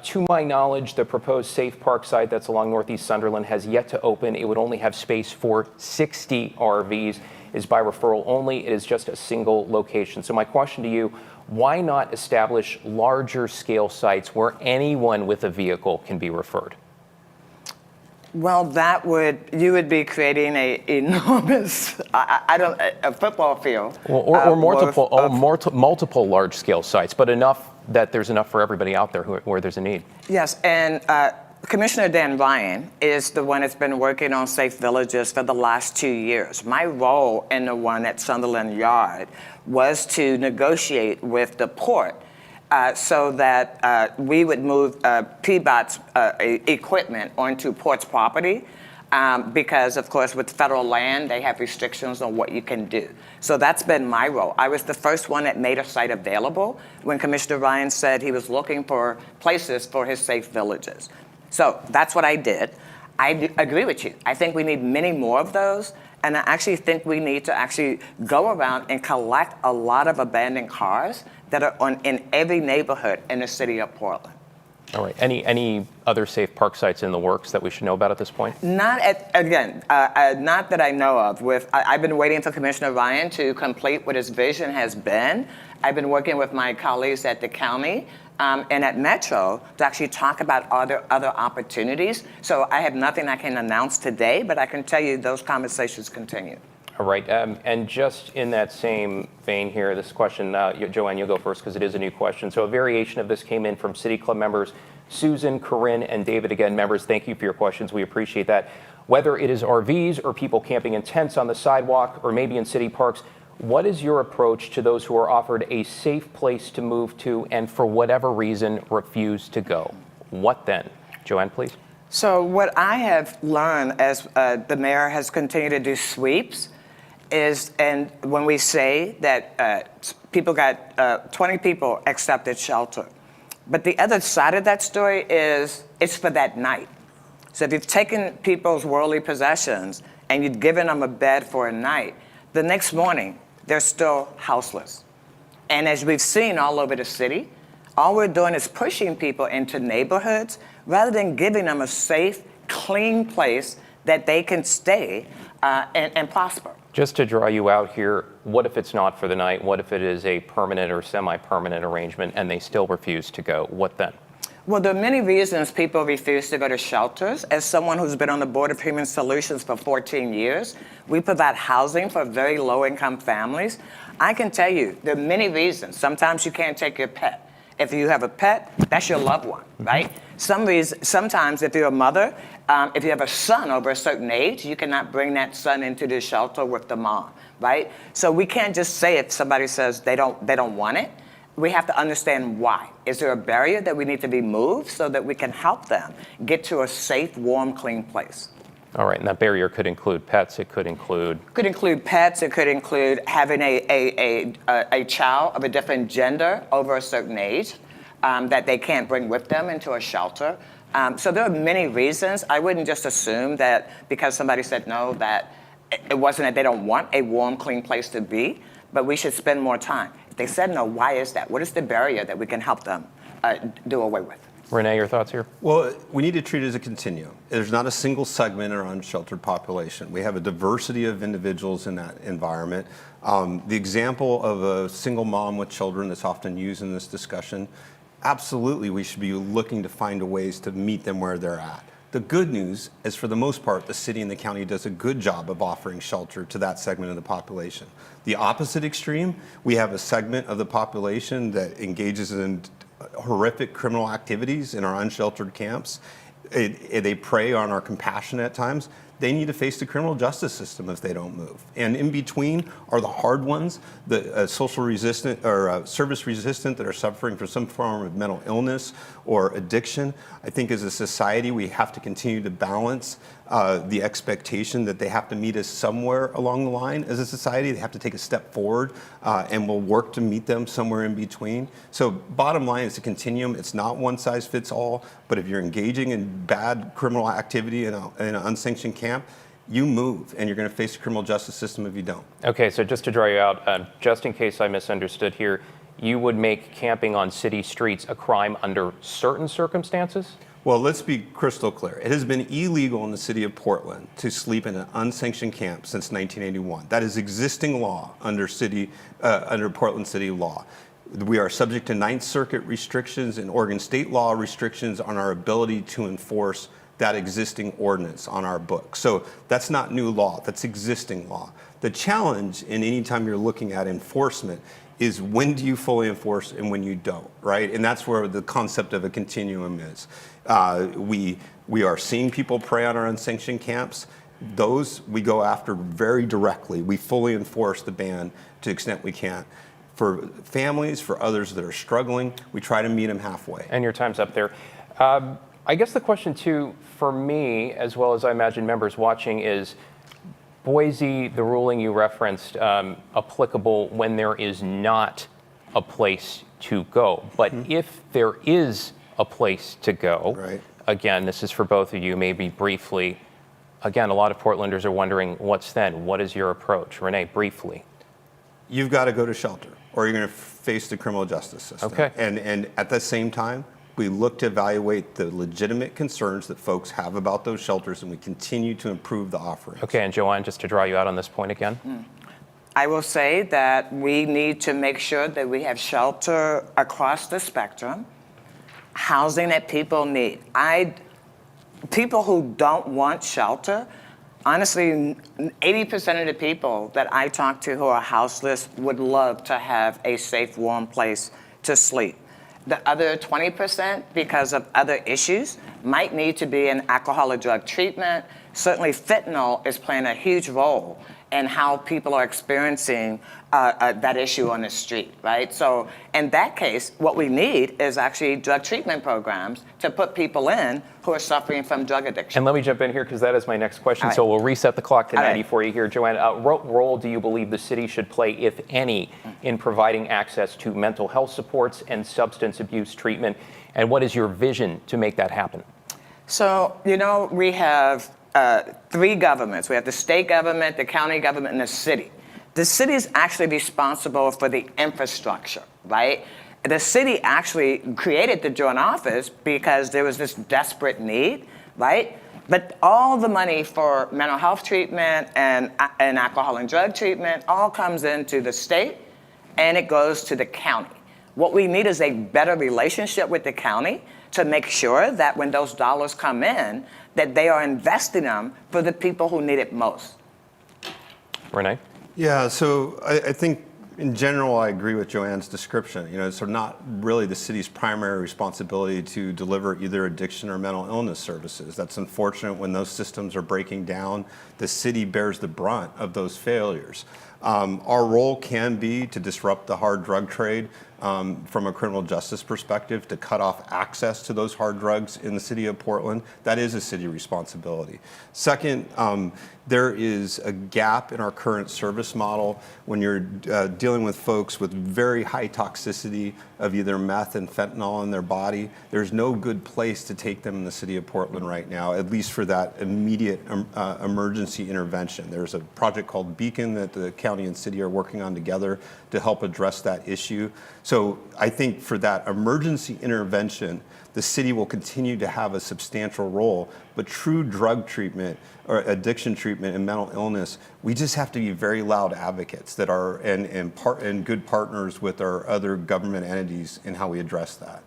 S2: To my knowledge, the proposed Safe Park site that's along Northeast Sunderland has yet to open. It would only have space for 60 RVs. Is by referral only. It is just a single location. So my question to you, why not establish larger scale sites where anyone with a vehicle can be referred?
S3: Well, you would be creating a enormous, a football field.
S2: Well, or multiple large-scale sites, but enough that there's enough for everybody out there where there's a need.
S3: Yes, and Commissioner Dan Ryan is the one that's been working on safe villages for the last 2 years. My role in the one at Sunderland Yard was to negotiate with the port so that we would move PBOT's equipment onto port's property because, of course, with federal land, they have restrictions on what you can do. So that's been my role. I was the first one that made a site available when Commissioner Ryan said he was looking for places for his safe villages. So that's what I did. agree with you. I think we need many more of those. And I actually think we need to actually go around and collect a lot of abandoned cars that are in every neighborhood in the city of Portland.
S2: All right. Any other safe park sites in the works that we should know about at this point?
S3: Not that I know of. I've been waiting for Commissioner Ryan to complete what his vision has been. I've been working with my colleagues at the county and at Metro to actually talk about other opportunities. So I have nothing I can announce today, but I can tell you those conversations continue.
S2: All right. And just in that same vein here, this question, Joanne, you'll go first because it is a new question. So a variation of this came in from City Club members Susan, Corinne, and David. Again, members, thank you for your questions. We appreciate that. Whether it is RVs or people camping in tents on the sidewalk or maybe in city parks, what is your approach to those who are offered a safe place to move to and for whatever reason refuse to go? What then? Joanne, please.
S3: So what I have learned as the mayor has continued to do sweeps is, and when we say that people got 20 people accepted shelter, but the other side of that story is it's for that night. So if you've taken people's worldly possessions and you've given them a bed for a night, the next morning they're still houseless. And as we've seen all over the city, all we're doing is pushing people into neighborhoods rather than giving them a safe, clean place that they can stay and prosper.
S2: Just to draw you out here, what if it's not for the night? What if it is a permanent or semi-permanent arrangement and they still refuse to go? What then?
S3: Well, there are many reasons people refuse to go to shelters. As someone who's been on the Board of Human Solutions for 14 years, we provide housing for very low-income families. I can tell you there are many reasons. Sometimes you can't take your pet. If you have a pet, that's your loved one, right? Sometimes if you're a mother, if you have a son over a certain age, you cannot bring that son into the shelter with the mom, right? So we can't just say if somebody says they don't want it. We have to understand why. Is there a barrier that we need to be moved so that we can help them get to a safe, warm, clean place?
S2: All right, and that barrier could include pets. It could include
S3: pets. It could include having a child of a different gender over a certain age that they can't bring with them into a shelter. So there are many reasons. I wouldn't just assume that because somebody said no that it wasn't that they don't want a warm, clean place to be, but we should spend more time. If they said no, why is that? What is the barrier that we can help them do away with?
S2: Rene, your thoughts here?
S4: Well, we need to treat it as a continuum. There's not a single segment or unsheltered population. We have a diversity of individuals in that environment. The example of a single mom with children that's often used in this discussion, absolutely we should be looking to find ways to meet them where they're at. The good news is, for the most part, the city and the county does a good job of offering shelter to that segment of the population. The opposite extreme, we have a segment of the population that engages in horrific criminal activities in our unsheltered camps. They prey on our compassion at times. They need to face the criminal justice system if they don't move. And in between are the hard ones, the social resistant or service resistant that are suffering from some form of mental illness or addiction. I think as a society, we have to continue to balance the expectation that they have to meet us somewhere along the line. As a society, they have to take a step forward and we'll work to meet them somewhere in between. So bottom line, it's a continuum. It's not one size fits all, but if you're engaging in bad criminal activity in an unsanctioned camp, you move, and you're going to face the criminal justice system if you don't.
S2: Okay, so just to draw you out, just in case I misunderstood here, you would make camping on city streets a crime under certain circumstances?
S4: Well, let's be crystal clear. It has been illegal in the city of Portland to sleep in an unsanctioned camp since 1981. That is existing law under Portland city law. We are subject to Ninth Circuit restrictions and Oregon state law restrictions on our ability to enforce that existing ordinance on our book. So that's not new law, that's existing law. The challenge in any time you're looking at enforcement is when do you fully enforce and when you don't, right? And that's where the concept of a continuum is. We are seeing people prey on our unsanctioned camps. Those we go after very directly. We fully enforce the ban to the extent we can. For families, for others that are struggling, we try to meet them halfway.
S2: And your time's up there. I guess the question too, for me, as well as I imagine members watching, is Boise, the ruling you referenced, applicable when there is not a place to go. But if there is a place to go,
S4: right.
S2: again, this is for both of you, maybe briefly. Again, a lot of Portlanders are wondering, what's then? What is your approach? Rene, briefly.
S4: You've got to go to shelter, or you're going to face the criminal justice system.
S2: Okay.
S4: And at the same time, we look to evaluate the legitimate concerns that folks have about those shelters, and we continue to improve the offerings.
S2: Okay, and Joanne, just to draw you out on this point again.
S3: I will say that we need to make sure that we have shelter across the spectrum, housing that people need. People who don't want shelter, honestly, 80% of the people that I talk to who are houseless would love to have a safe, warm place to sleep. The other 20%, because of other issues, might need to be in alcohol or drug treatment. Certainly fentanyl is playing a huge role in how people are experiencing that issue on the street, right? So in that case, what we need is actually drug treatment programs to put people in who are suffering from drug addiction.
S2: And let me jump in here because that is my next question.
S3: All right.
S2: So we'll reset the clock to
S3: All
S2: 90
S3: right.
S2: for you here. Joanne, what role do you believe the city should play, if any, in providing access to mental health supports and substance abuse treatment? And what is your vision to make that happen?
S3: So, we have 3 governments. We have the state government, the county government, and the city. The city is actually responsible for the infrastructure, right? The city actually created the joint office because there was this desperate need, right? But all the money for mental health treatment and alcohol and drug treatment all comes into the state, and it goes to the county. What we need is a better relationship with the county to make sure that when those dollars come in, that they are investing them for the people who need it most.
S2: Rene?
S4: Yeah, so I think in general, I agree with Joanne's description. It's not really the city's primary responsibility to deliver either addiction or mental illness services. That's unfortunate when those systems are breaking down. The city bears the brunt of those failures. Our role can be to disrupt the hard drug trade from a criminal justice perspective, to cut off access to those hard drugs in the city of Portland. That is a city responsibility. Second, there is a gap in our current service model when you're dealing with folks with very high toxicity of either meth and fentanyl in their body. There's no good place to take them in the city of Portland right now, at least for that immediate emergency intervention. There's a project called Beacon that the county and city are working on together to help address that issue. So I think for that emergency intervention, the city will continue to have a substantial role, but true drug treatment or addiction treatment and mental illness, we just have to be very loud advocates that are and good partners with our other government entities in how we address that.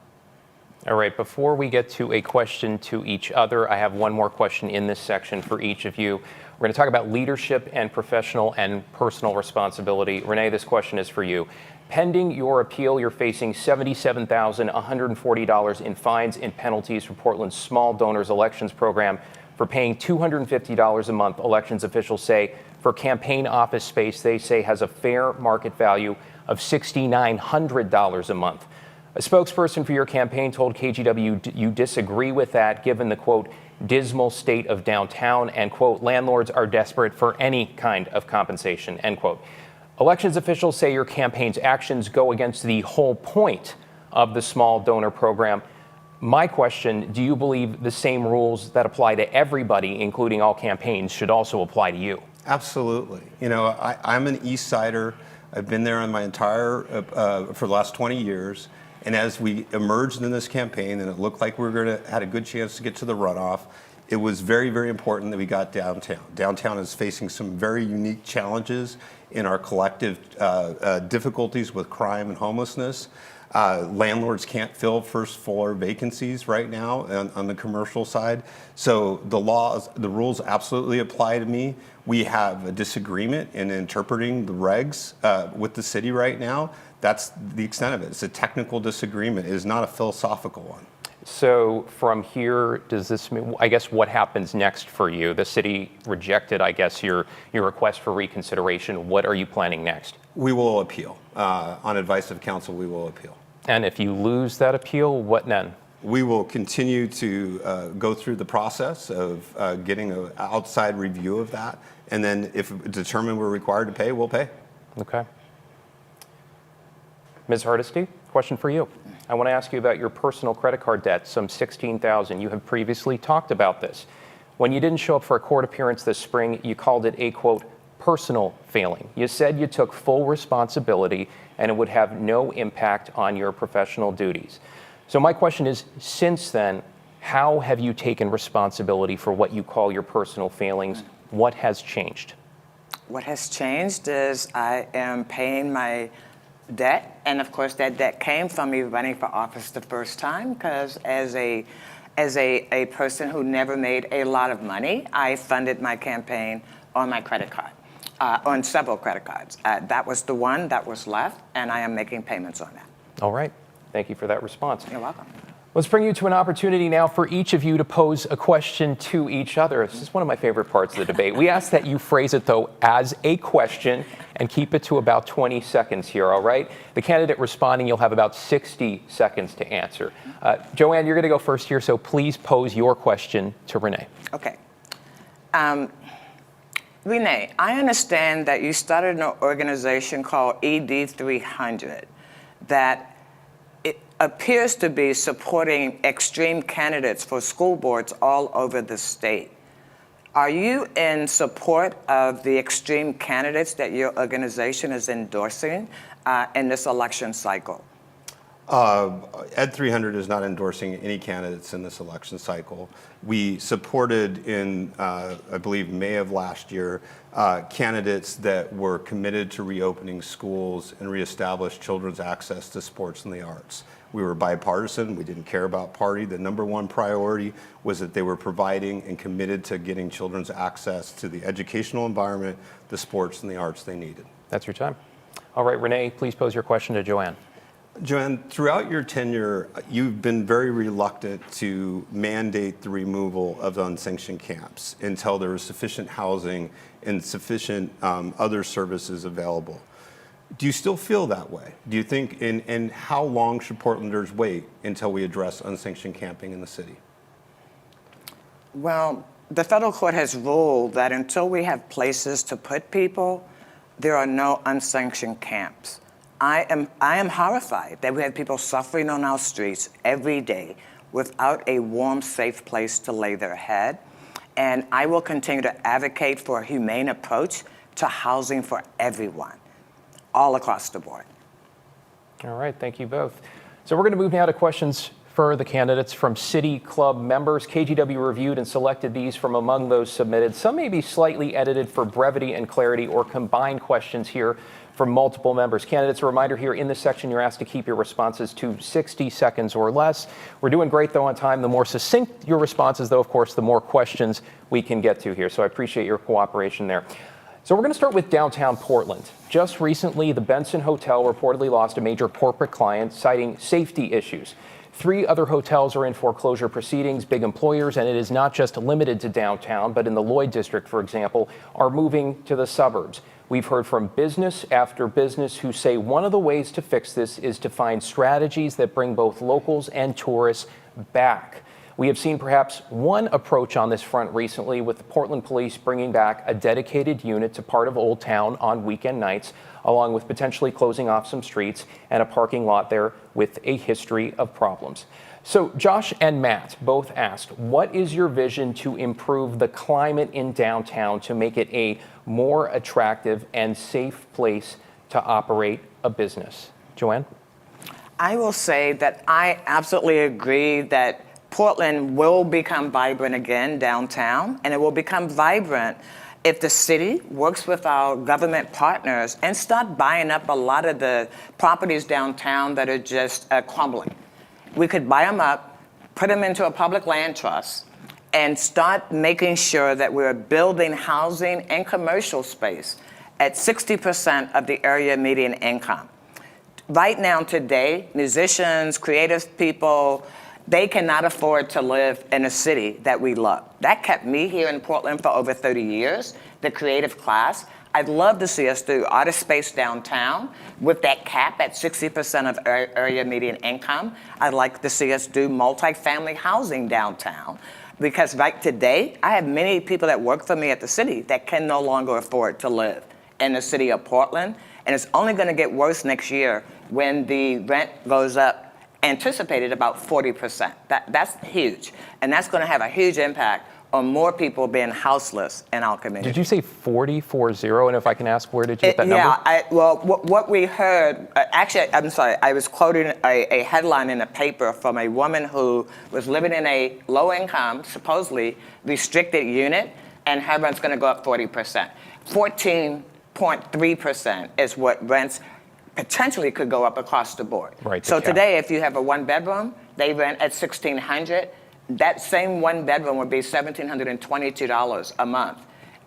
S2: All right, before we get to a question to each other, I have one more question in this section for each of you. We're going to talk about leadership and professional and personal responsibility. Rene, this question is for you. Pending your appeal, you're facing $77,140 in fines and penalties for Portland's small donors elections program for paying $250 a month. Elections officials say for campaign office space they say has a fair market value of $6,900 a month. A spokesperson for your campaign told KGW you disagree with that, given the, quote, dismal state of downtown, and, quote, landlords are desperate for any kind of compensation, end quote. Elections officials say your campaign's actions go against the whole point of the small donor program. My question, do you believe the same rules that apply to everybody, including all campaigns, should also apply to you?
S4: Absolutely. I'm an East Sider. I've been there on my entire, for the last 20 years. And as we emerged in this campaign and it looked like we had a good chance to get to the runoff, it was very, very important that we got downtown. Downtown is facing some very unique challenges in our collective difficulties with crime and homelessness. Landlords can't fill first floor vacancies right now on the commercial side. So the rules absolutely apply to me. We have a disagreement in interpreting the regs with the city right now. That's the extent of it. It's a technical disagreement. It is not a philosophical one.
S2: So from here, does this mean, I guess, what happens next for you? The city rejected, I guess, your request for reconsideration. What are you planning next?
S4: We will appeal. On advice of council, we will appeal.
S2: And if you lose that appeal, what then?
S4: We will continue to go through the process of getting an outside review of that. And then if determined we're required to pay, we'll pay.
S2: Okay. Ms. Hardesty, question for you. I want to ask you about your personal credit card debt, some $16,000. You have previously talked about this. When you didn't show up for a court appearance this spring, you called it a, quote, personal failing. You said you took full responsibility and it would have no impact on your professional duties. So my question is, since then, how have you taken responsibility for what you call your personal failings? What has changed?
S3: What has changed is I am paying my debt, and of course that debt came from me running for office the first time, because as a person who never made a lot of money, I funded my campaign on my credit card, on several credit cards. That was the one that was left, and I am making payments on that.
S2: All right. Thank you for that response.
S3: You're welcome.
S2: Let's bring you to an opportunity now for each of you to pose a question to each other. This is one of my favorite parts of the debate. We ask that you phrase it, though, as a question and keep it to about 20 seconds here, all right? The candidate responding, you'll have about 60 seconds to answer. Joanne, you're going to go first here, so please pose your question to Rene.
S3: Okay. Rene, I understand that you started an organization called ED300 that it appears to be supporting extreme candidates for school boards all over the state. Are you in support of the extreme candidates that your organization is endorsing in this election cycle?
S4: Ed 300 is not endorsing any candidates in this election cycle. We supported in, I believe, May of last year, candidates that were committed to reopening schools and reestablish children's access to sports and the arts. We were bipartisan. We didn't care about party. The number one priority was that they were providing and committed to getting children's access to the educational environment, the sports and the arts they needed.
S2: That's your time. All right, Rene, please pose your question to Joanne.
S4: Joanne, throughout your tenure, you've been very reluctant to mandate the removal of unsanctioned camps until there was sufficient housing and sufficient other services available. Do you still feel that way? Do you think, and how long should Portlanders wait until we address unsanctioned camping in the city?
S3: Well, the federal court has ruled that until we have places to put people, there are no unsanctioned camps. I am horrified that we have people suffering on our streets every day without a warm, safe place to lay their head. And I will continue to advocate for a humane approach to housing for everyone, all across the board.
S2: All right, thank you both. So we're going to move now to questions for the candidates from City Club members. KGW reviewed and selected these from among those submitted. Some may be slightly edited for brevity and clarity or combined questions here from multiple members. Candidates, a reminder here in this section, you're asked to keep your responses to 60 seconds or less. We're doing great, though, on time. The more succinct your responses, though, of course, the more questions we can get to here. So I appreciate your cooperation there. So we're going to start with downtown Portland. Just recently, the Benson Hotel reportedly lost a major corporate client, citing safety issues. 3 other hotels are in foreclosure proceedings. Big employers, and it is not just limited to downtown, but in the Lloyd District, for example, are moving to the suburbs. We've heard from business after business who say one of the ways to fix this is to find strategies that bring both locals and tourists back. We have seen perhaps one approach on this front recently, with the Portland Police bringing back a dedicated unit to part of Old Town on weekend nights, along with potentially closing off some streets and a parking lot there with a history of problems. So Josh and Matt both asked, what is your vision to improve the climate in downtown to make it a more attractive and safe place to operate a business? Joanne?
S3: I will say that I absolutely agree that Portland will become vibrant again downtown, and it will become vibrant if the city works with our government partners and start buying up a lot of the properties downtown that are just crumbling. We could buy them up, put them into a public land trust, and start making sure that we're building housing and commercial space at 60% of the area median income. Right now, today, musicians, creative people, they cannot afford to live in a city that we love. That kept me here in Portland for over 30 years, the creative class. I'd love to see us do artist space downtown with that cap at 60% of area median income. I'd like to see us do multifamily housing downtown, because right today, I have many people that work for me at the city that can no longer afford to live in the city of Portland. And it's only going to get worse next year when the rent goes up, anticipated about 40%. That's huge. And that's going to have a huge impact on more people being houseless in our community.
S2: Did you say 40? And if I can ask, where did you get that number?
S3: Well, what we heard, actually, I'm sorry, I was quoting a headline in a paper from a woman who was living in a low-income, supposedly restricted unit, and her rent's going to go up 40%. 14.3% is what rents potentially could go up across the board.
S2: Right.
S3: So today, if you have a one-bedroom, they rent at $1,600. That same one bedroom would be $1,722 a month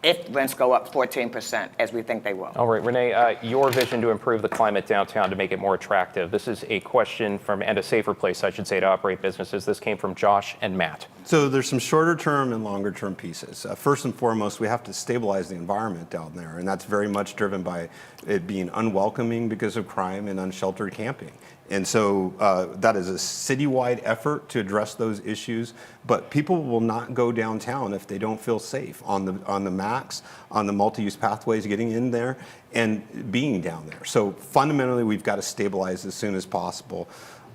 S3: if rents go up 14%, as we think they will.
S2: All right, Rene, your vision to improve the climate downtown to make it more attractive. This is a question from, and a safer place, I should say, to operate businesses. This came from Josh and Matt.
S4: So there's some shorter term and longer term pieces. First and foremost, we have to stabilize the environment down there, and that's very much driven by it being unwelcoming because of crime and unsheltered camping. And so that is a citywide effort to address those issues, but people will not go downtown if they don't feel safe on the MAX, on the multi-use pathways, getting in there and being down there. So fundamentally, we've got to stabilize as soon as possible.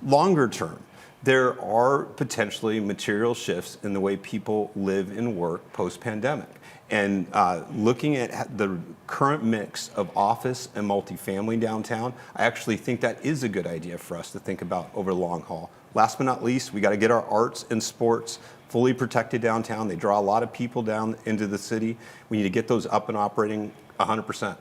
S4: Longer term, there are potentially material shifts in the way people live and work post-pandemic. And looking at the current mix of office and multifamily downtown, I actually think that is a good idea for us to think about over the long haul. Last but not least, we got to get our arts and sports fully protected downtown. They draw a lot of people down into the city. We need to get those up and operating 100%.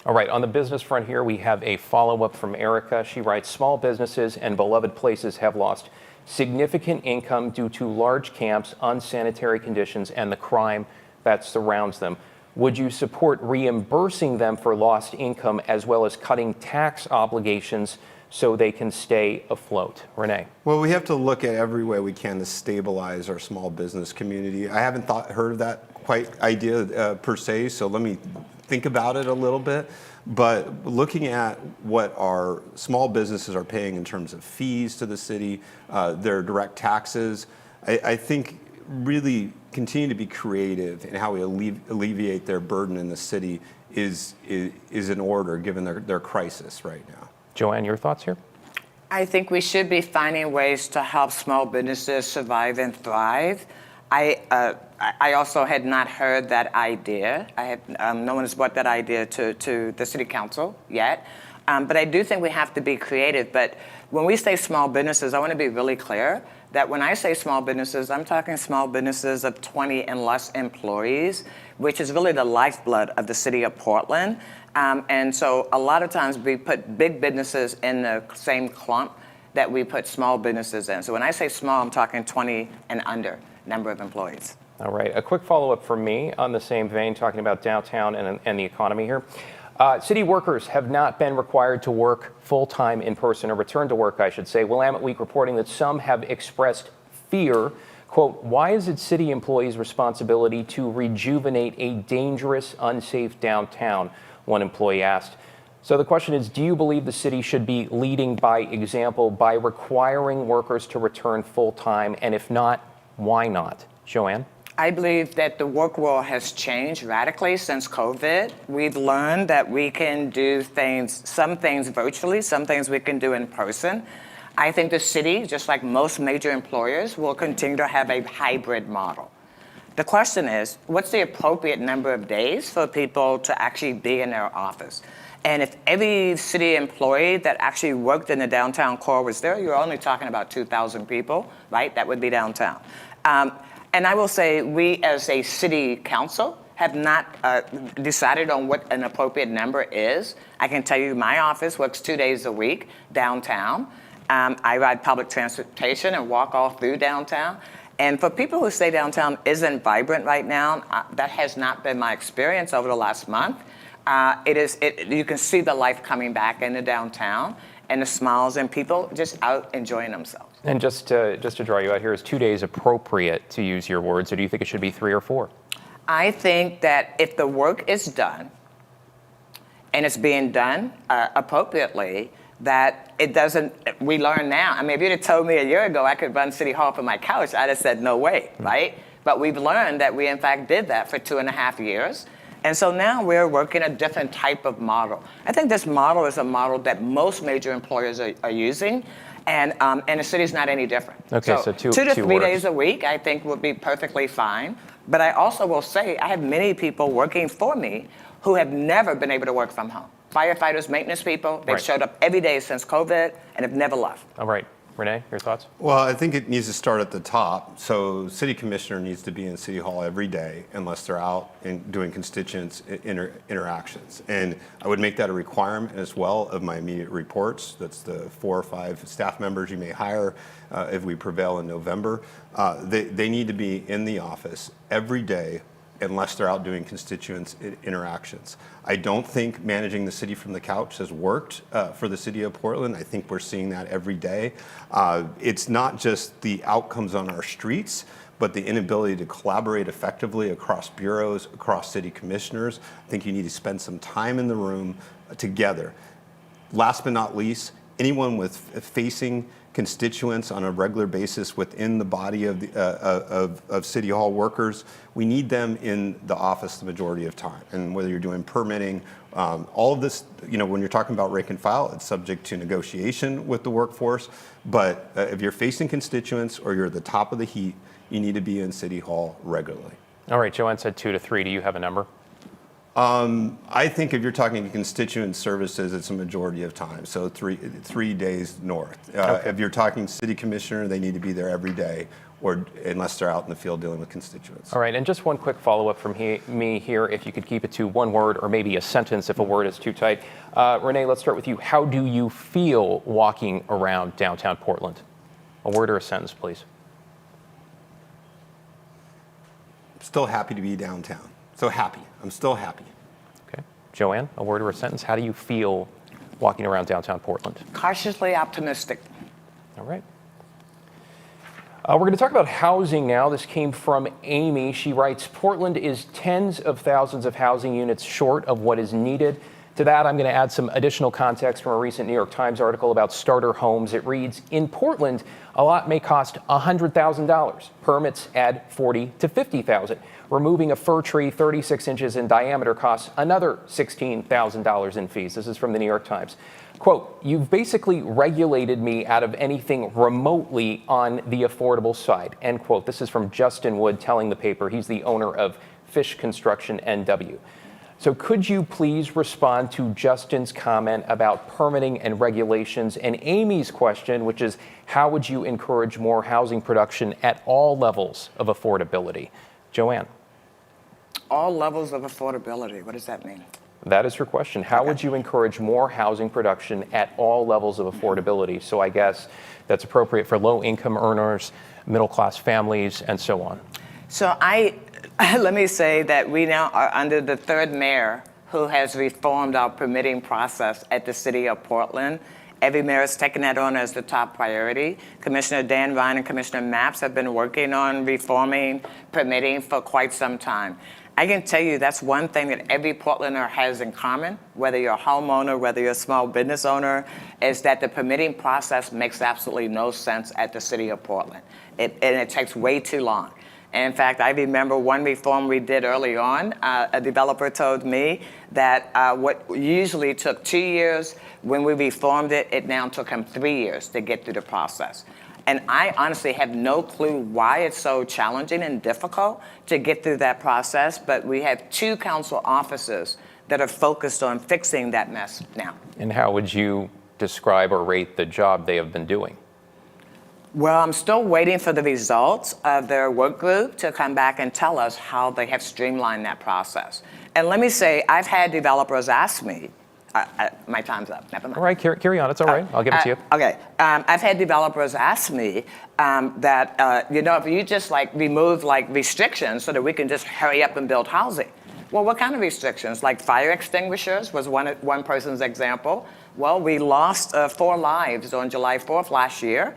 S2: All right, on the business front here, we have a follow-up from Erica. She writes, small businesses and beloved places have lost significant income due to large camps, unsanitary conditions, and the crime that surrounds them. Would you support reimbursing them for lost income as well as cutting tax obligations so they can stay afloat? Rene.
S4: Well, we have to look at every way we can to stabilize our small business community. I haven't heard of that idea per se, so let me think about it a little bit. But looking at what our small businesses are paying in terms of fees to the city, their direct taxes, I think really continue to be creative in how we alleviate their burden in the city is in order given their crisis right now.
S2: Joanne, your thoughts here?
S3: I think we should be finding ways to help small businesses survive and thrive. I also had not heard that idea. No one has brought that idea to the city council yet. But I do think we have to be creative. But when we say small businesses, I want to be really clear that when I say small businesses, I'm talking small businesses of 20 and less employees, which is really the lifeblood of the city of Portland. And so a lot of times we put big businesses in the same clump that we put small businesses in. So when I say small, I'm talking 20 and under number of employees.
S2: All right, a quick follow-up from me on the same vein, talking about downtown and the economy here. City workers have not been required to work full-time in person, or return to work, I should say. Willamette Week reporting that some have expressed fear. Quote, why is it city employees' responsibility to rejuvenate a dangerous, unsafe downtown? One employee asked. So the question is, do you believe the city should be leading by example by requiring workers to return full-time? And if not, why not? Joanne?
S3: I believe that the work world has changed radically since COVID. We've learned that we can do some things virtually, some things we can do in person. I think the city, just like most major employers, will continue to have a hybrid model. The question is, what's the appropriate number of days for people to actually be in their office? And if every city employee that actually worked in the downtown core was there, you're only talking about 2,000 people, right? That would be downtown. And I will say, we as a city council have not decided on what an appropriate number is. I can tell you my office works 2 days a week downtown. I ride public transportation and walk all through downtown. And for people who say downtown isn't vibrant right now, that has not been my experience over the last month. You can see the life coming back into downtown and the smiles and people just out enjoying themselves.
S2: And just to draw you out here, is 2 days appropriate, to use your words, or do you think it should be 3 or 4?
S3: I think that if the work is done and it's being done appropriately, that it doesn't, we learn now. I mean, if you'd have told me a year ago I could run City Hall from my couch, I'd have said no way, right? But we've learned that we in fact did that for 2.5 years. And so now we're working a different type of model. I think this model is a model that most major employers are using, and the city's not any different.
S2: Okay, so two
S3: to 3
S2: words.
S3: days a week, I think would be perfectly fine. But I also will say I have many people working for me who have never been able to work from home. Firefighters, maintenance people, they've
S2: Right.
S3: showed up every day since COVID and have never left.
S2: All right. Renee, your thoughts?
S4: Well, I think it needs to start at the top. So city commissioner needs to be in City Hall every day unless they're out and doing constituents interactions. And I would make that a requirement as well of my immediate reports. That's the 4 or 5 staff members you may hire if we prevail in November. They need to be in the office every day unless they're out doing constituents interactions. I don't think managing the city from the couch has worked for the city of Portland. I think we're seeing that every day. It's not just the outcomes on our streets, but the inability to collaborate effectively across bureaus, across city commissioners. I think you need to spend some time in the room together. Last but not least, anyone with facing constituents on a regular basis within the body of City Hall workers, we need them in the office the majority of time. And whether you're doing permitting, all of this, when you're talking about rank and file, it's subject to negotiation with the workforce. But if you're facing constituents or you're at the top of the heat, you need to be in City Hall regularly.
S2: All right, Joanne said 2 to 3. Do you have a number?
S4: I think if you're talking constituent services, it's a majority of time. So 3 days north.
S2: Okay.
S4: If you're talking city commissioner, they need to be there every day, or unless they're out in the field dealing with constituents.
S2: All right, and just one quick follow-up from me here, if you could keep it to one word or maybe a sentence if a word is too tight. Renee, let's start with you. How do you feel walking around downtown Portland? A word or a sentence, please.
S4: Still happy to be downtown. So happy. I'm still happy.
S2: Okay. Joanne, a word or a sentence. How do you feel walking around downtown Portland?
S3: Cautiously optimistic.
S2: All right. We're going to talk about housing now. This came from Amy. She writes, Portland is tens of thousands of housing units short of what is needed. To that, I'm going to add some additional context from a recent New York Times article about starter homes. It reads, in Portland, a lot may cost $100,000. Permits add $40,000 to $50,000. Removing a fir tree 36 inches in diameter costs another $16,000 in fees. This is from the New York Times. Quote, you've basically regulated me out of anything remotely on the affordable side, end quote. This is from Justin Wood telling the paper. He's the owner of Fish Construction NW. So could you please respond to Justin's comment about permitting and regulations and Amy's question, which is how would you encourage more housing production at all levels of affordability? Joanne.
S3: All levels of affordability. What does that mean?
S2: That is her question. How would you encourage more housing production at all levels of affordability? So I guess that's appropriate for low-income earners, middle-class families, and so on.
S3: So let me say that we now are under the third mayor who has reformed our permitting process at the city of Portland. Every mayor has taken that on as the top priority. Commissioner Dan Ryan and Commissioner Mapps have been working on reforming permitting for quite some time. I can tell you that's one thing that every Portlander has in common, whether you're a homeowner, whether you're a small business owner, is that the permitting process makes absolutely no sense at the city of Portland. And it takes way too long. And in fact, I remember one reform we did early on. A developer told me that what usually took 2 years, when we reformed it, it now took him 3 years to get through the process. And I honestly have no clue why it's so challenging and difficult to get through that process, but we have 2 council offices that are focused on fixing that mess now.
S2: And how would you describe or rate the job they have been doing?
S3: Well, I'm still waiting for the results of their work group to come back and tell us how they have streamlined that process. And let me say, I've had developers ask me, my time's up, never mind.
S2: All right, carry on, it's all right. I'll give it to you.
S3: Okay, I've had developers ask me that, if you just remove restrictions so that we can just hurry up and build housing. Well, what kind of restrictions? Like fire extinguishers was one person's example. Well, we lost 4 lives on July 4th last year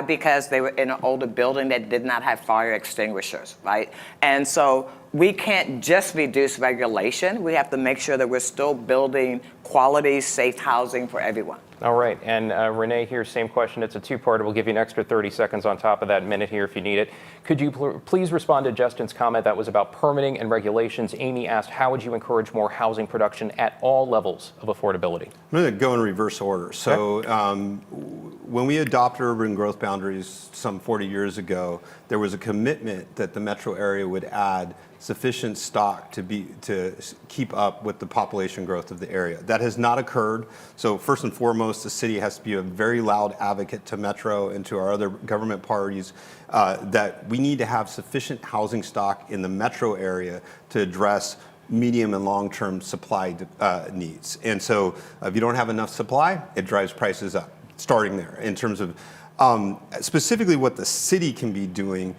S3: because they were in an older building that did not have fire extinguishers, right? And so we can't just reduce regulation. We have to make sure that we're still building quality, safe housing for everyone.
S2: All right, and Rene here, same question. It's a two-parter. We'll give you an extra 30 seconds on top of that minute here if you need it. Could you please respond to Justin's comment that was about permitting and regulations? Amy asked, how would you encourage more housing production at all levels of affordability?
S4: I'm going to go in reverse order. So when we adopted urban growth boundaries some 40 years ago, there was a commitment that the metro area would add sufficient stock to keep up with the population growth of the area. That has not occurred. So first and foremost, the city has to be a very loud advocate to Metro and to our other government parties that we need to have sufficient housing stock in the metro area to address medium and long-term supply needs. And so if you don't have enough supply, it drives prices up, starting there. In terms of specifically what the city can be doing,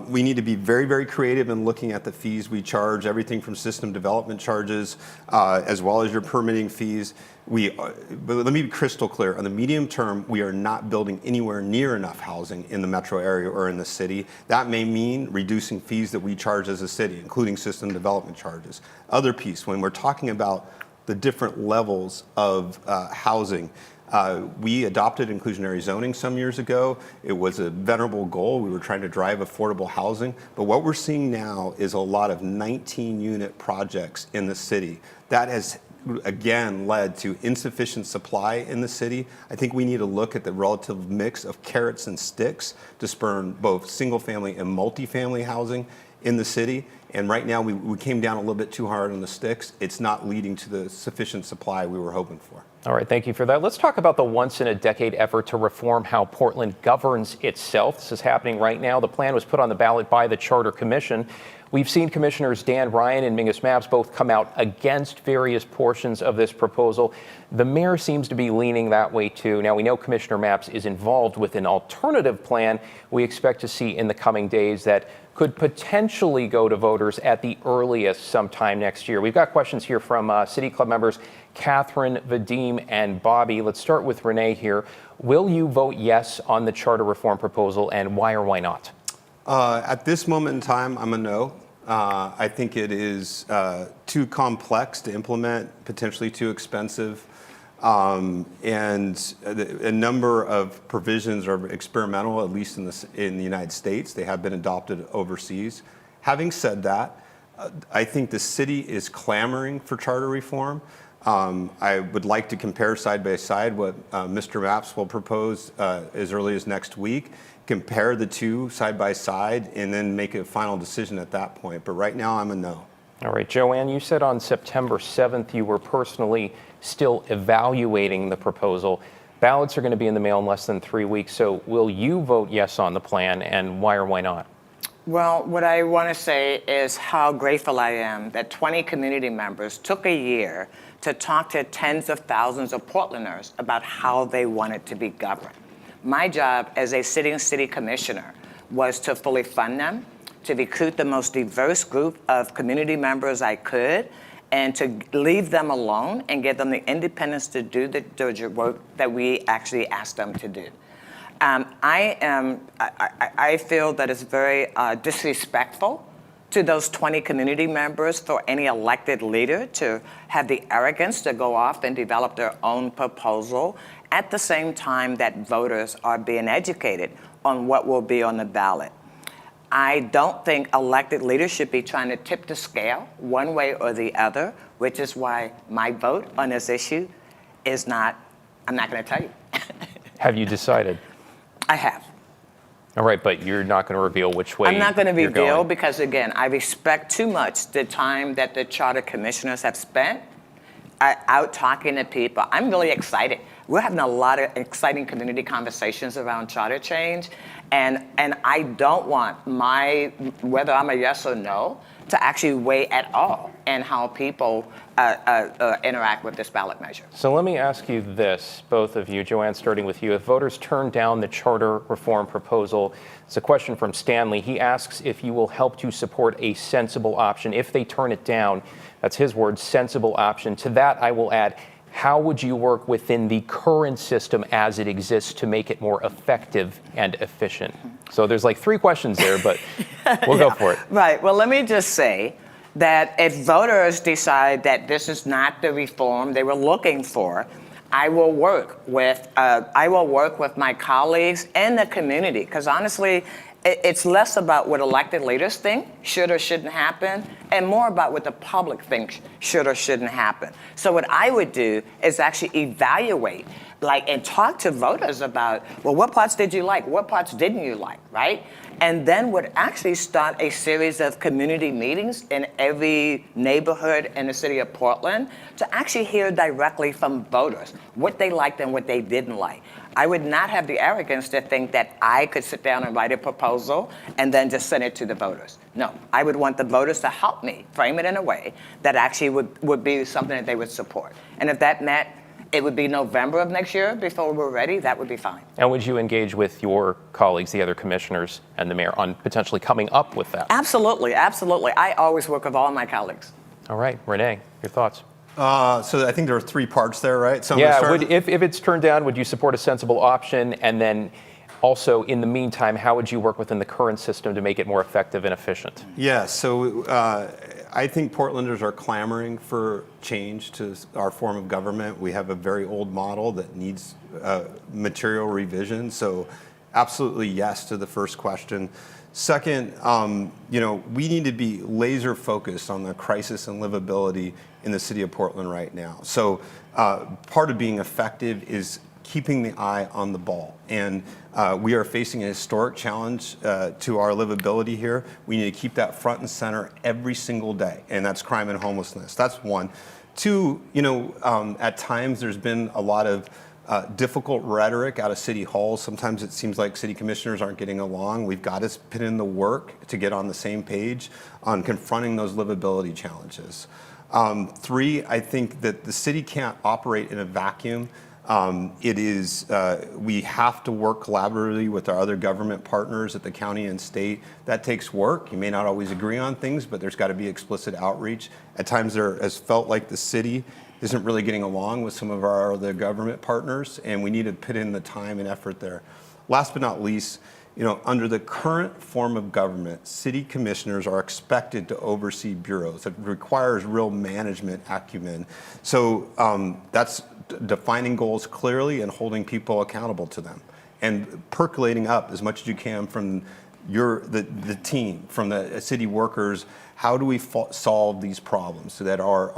S4: we need to be very, very creative in looking at the fees we charge, everything from system development charges, as well as your permitting fees. But let me be crystal clear. On the medium term, we are not building anywhere near enough housing in the metro area or in the city. That may mean reducing fees that we charge as a city, including system development charges. Other piece, when we're talking about the different levels of housing, we adopted inclusionary zoning some years ago. It was a venerable goal. We were trying to drive affordable housing. But what we're seeing now is a lot of 19-unit projects in the city. That has, again, led to insufficient supply in the city. I think we need to look at the relative mix of carrots and sticks to spur both single-family and multifamily housing in the city. And right now, we came down a little bit too hard on the sticks. It's not leading to the sufficient supply we were hoping for.
S2: All right, thank you for that. Let's talk about the once-in-a-decade effort to reform how Portland governs itself. This is happening right now. The plan was put on the ballot by the Charter Commission. We've seen Commissioners Dan Ryan and Mingus Mapps both come out against various portions of this proposal. The mayor seems to be leaning that way too. Now, we know Commissioner Mapps is involved with an alternative plan we expect to see in the coming days that could potentially go to voters at the earliest sometime next year. We've got questions here from City Club members Catherine, Vadim, and Bobby. Let's start with Rene here. Will you vote yes on the charter reform proposal, and why or why not?
S4: At this moment in time, I'm a no. I think it is too complex to implement, potentially too expensive, and a number of provisions are experimental, at least in the United States. They have been adopted overseas. Having said that, I think the city is clamoring for charter reform. I would like to compare side by side what Mr. Mapps will propose as early as next week, compare the two side by side, and then make a final decision at that point. But right now, I'm a no.
S2: All right, Joanne, you said on September 7th you were personally still evaluating the proposal. Ballots are going to be in the mail in less than 3 weeks, so will you vote yes on the plan, and why or why not?
S3: Well, what I want to say is how grateful I am that 20 community members took a year to talk to tens of thousands of Portlanders about how they wanted to be governed. My job as a sitting city commissioner was to fully fund them, to recruit the most diverse group of community members I could, and to leave them alone and give them the independence to do the work that we actually asked them to do. I feel that it's very disrespectful to those 20 community members for any elected leader to have the arrogance to go off and develop their own proposal at the same time that voters are being educated on what will be on the ballot. I don't think elected leaders should be trying to tip the scale one way or the other, which is why my vote on this issue is not, I'm not going to tell you.
S2: Have you decided?
S3: I have.
S2: All right, but you're not going to reveal which way
S3: I'm not going to
S2: you're
S3: reveal
S2: going.
S3: because, again, I respect too much the time that the charter commissioners have spent out talking to people. I'm really excited. We're having a lot of exciting community conversations around charter change, and I don't want whether I'm a yes or no, to actually weigh at all in how people interact with this ballot measure.
S2: So let me ask you this, both of you, Joanne, starting with you. If voters turn down the charter reform proposal, it's a question from Stanley. He asks if you will help to support a sensible option. If they turn it down, that's his word, sensible option. To that, I will add how would you work within the current system as it exists to make it more effective and efficient? So there's like 3 questions there, but we'll go for it.
S3: Right. Well, let me just say that if voters decide that this is not the reform they were looking for, I will work with my colleagues and the community, because honestly, it's less about what elected leaders think should or shouldn't happen, and more about what the public thinks should or shouldn't happen. So what I would do is actually evaluate, and talk to voters about, well, what parts did you like? What parts didn't you like, right? And then would actually start a series of community meetings in every neighborhood in the city of Portland to actually hear directly from voters what they liked and what they didn't like. I would not have the arrogance to think that I could sit down and write a proposal and then just send it to the voters. No, I would want the voters to help me frame it in a way that actually would be something that they would support. And if that meant it would be November of next year before we're ready, that would be fine.
S2: And would you engage with your colleagues, the other commissioners and the mayor, on potentially coming up with that?
S3: Absolutely, absolutely. I always work with all my colleagues.
S2: All right, Rene, your thoughts?
S4: So I think there are 3 parts there, right? So
S2: if it's turned down, would you support a sensible option? And then also, in the meantime, how would you work within the current system to make it more effective and efficient?
S4: Yeah, so I think Portlanders are clamoring for change to our form of government. We have a very old model that needs material revision. So absolutely yes to the first question. Second, we need to be laser focused on the crisis and livability in the city of Portland right now. So part of being effective is keeping the eye on the ball. And we are facing a historic challenge to our livability here. We need to keep that front and center every single day, and that's crime and homelessness. That's 1. 2, at times there's been a lot of difficult rhetoric out of city halls. Sometimes it seems like city commissioners aren't getting along. We've got to put in the work to get on the same page on confronting those livability challenges. 3, I think that the city can't operate in a vacuum. We have to work collaboratively with our other government partners at the county and state. That takes work. You may not always agree on things, but there's got to be explicit outreach. At times there has felt like the city isn't really getting along with some of our other government partners, and we need to put in the time and effort there. Last but not least, under the current form of government, city commissioners are expected to oversee bureaus. It requires real management acumen. So that's defining goals clearly and holding people accountable to them, and percolating up as much as you can from the team, from the city workers. How do we solve these problems so that are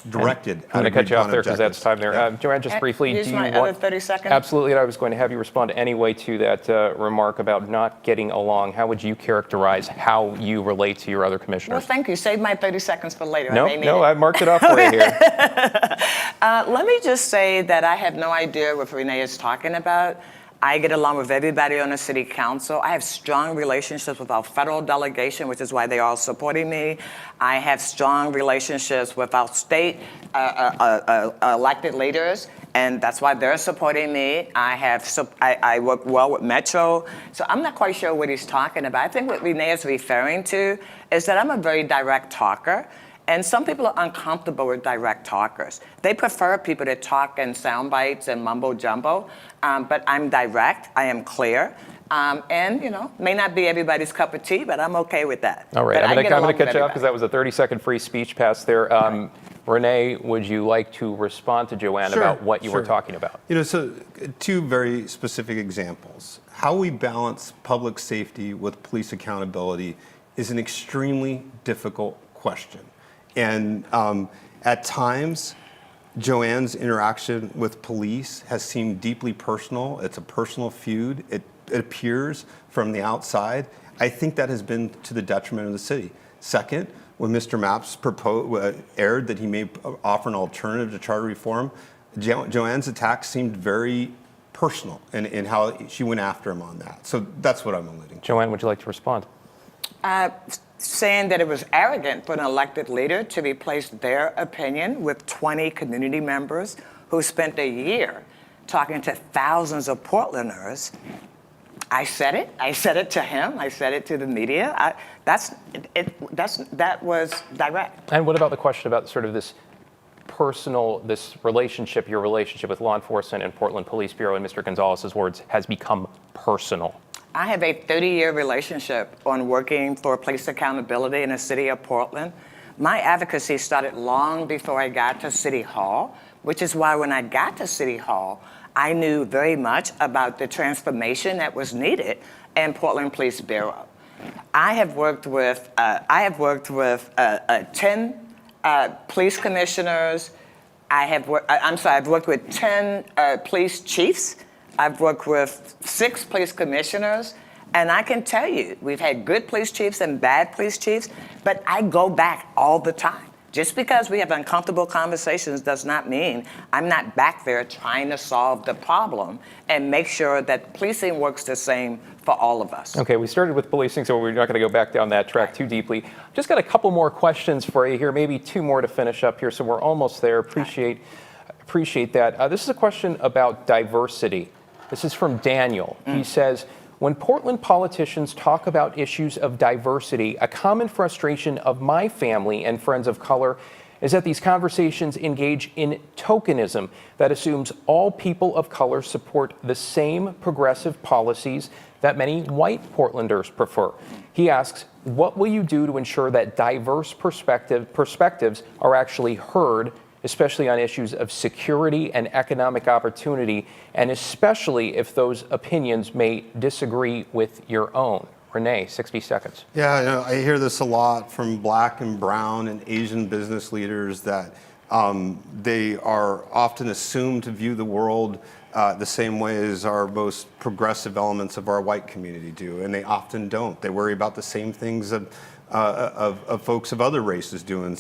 S4: directed?
S2: I'm going to cut you off there because that's time there.
S3: Yeah.
S2: Joanne, just briefly,
S3: Use
S2: do you
S3: my
S2: want?
S3: other 30 seconds?
S2: Absolutely, and I was going to have you respond anyway to that remark about not getting along. How would you characterize how you relate to your other commissioners?
S3: Well, thank you. Save my 30 seconds for later.
S2: No,
S3: I may need it.
S2: I marked it off for you here.
S3: Let me just say that I have no idea what Rene is talking about. I get along with everybody on the city council. I have strong relationships with our federal delegation, which is why they're all supporting me. I have strong relationships with our state elected leaders, and that's why they're supporting me. I work well with Metro, so I'm not quite sure what he's talking about. I think what Rene is referring to is that I'm a very direct talker. And some people are uncomfortable with direct talkers. They prefer people to talk in sound bites and mumbo jumbo, but I'm direct, I am clear, and may not be everybody's cup of tea, but I'm okay with that.
S2: All right, I'm going to cut you off because that was a 30-second free speech pass there. Rene, would you like to respond to Joanne about what you were talking about?
S4: So 2 very specific examples. How we balance public safety with police accountability is an extremely difficult question. And at times, Joanne's interaction with police has seemed deeply personal. It's a personal feud. It appears from the outside. I think that has been to the detriment of the city. Second, when Mr. Mapps aired that he may offer an alternative to charter reform, Joanne's attack seemed very personal in how she went after him on that. So that's what I'm alluding to.
S2: Joanne, would you like to respond?
S3: Saying that it was arrogant for an elected leader to replace their opinion with 20 community members who spent a year talking to thousands of Portlanders. I said it. I said it to him. I said it to the media. That was direct.
S2: And what about the question about sort of this personal this relationship, your relationship with law enforcement and Portland Police Bureau, in Mr. Gonzalez's words, has become personal?
S3: I have a 30-year relationship on working for police accountability in the city of Portland. My advocacy started long before I got to City Hall, which is why when I got to City Hall, I knew very much about the transformation that was needed in Portland Police Bureau. I have worked with 10 police commissioners. I've worked with 10 police chiefs. I've worked with 6 police commissioners. And I can tell you, we've had good police chiefs and bad police chiefs, but I go back all the time. Just because we have uncomfortable conversations does not mean I'm not back there trying to solve the problem and make sure that policing works the same for all of us.
S2: Okay, we started with policing, so we're not going to go back down that track too deeply. Just got a couple more questions for you here, maybe 2 more to finish up here, so we're almost there. Appreciate that. This is a question about diversity. This is from Daniel. He says, when Portland politicians talk about issues of diversity, a common frustration of my family and friends of color is that these conversations engage in tokenism that assumes all people of color support the same progressive policies that many white Portlanders prefer. He asks, what will you do to ensure that diverse perspectives are actually heard, especially on issues of security and economic opportunity, and especially if those opinions may disagree with your own? Rene, 60 seconds.
S4: Yeah, I hear this a lot from Black and brown and Asian business leaders that they are often assumed to view the world the same way as our most progressive elements of our white community do, and they often don't. They worry about the same things of folks of other races doing,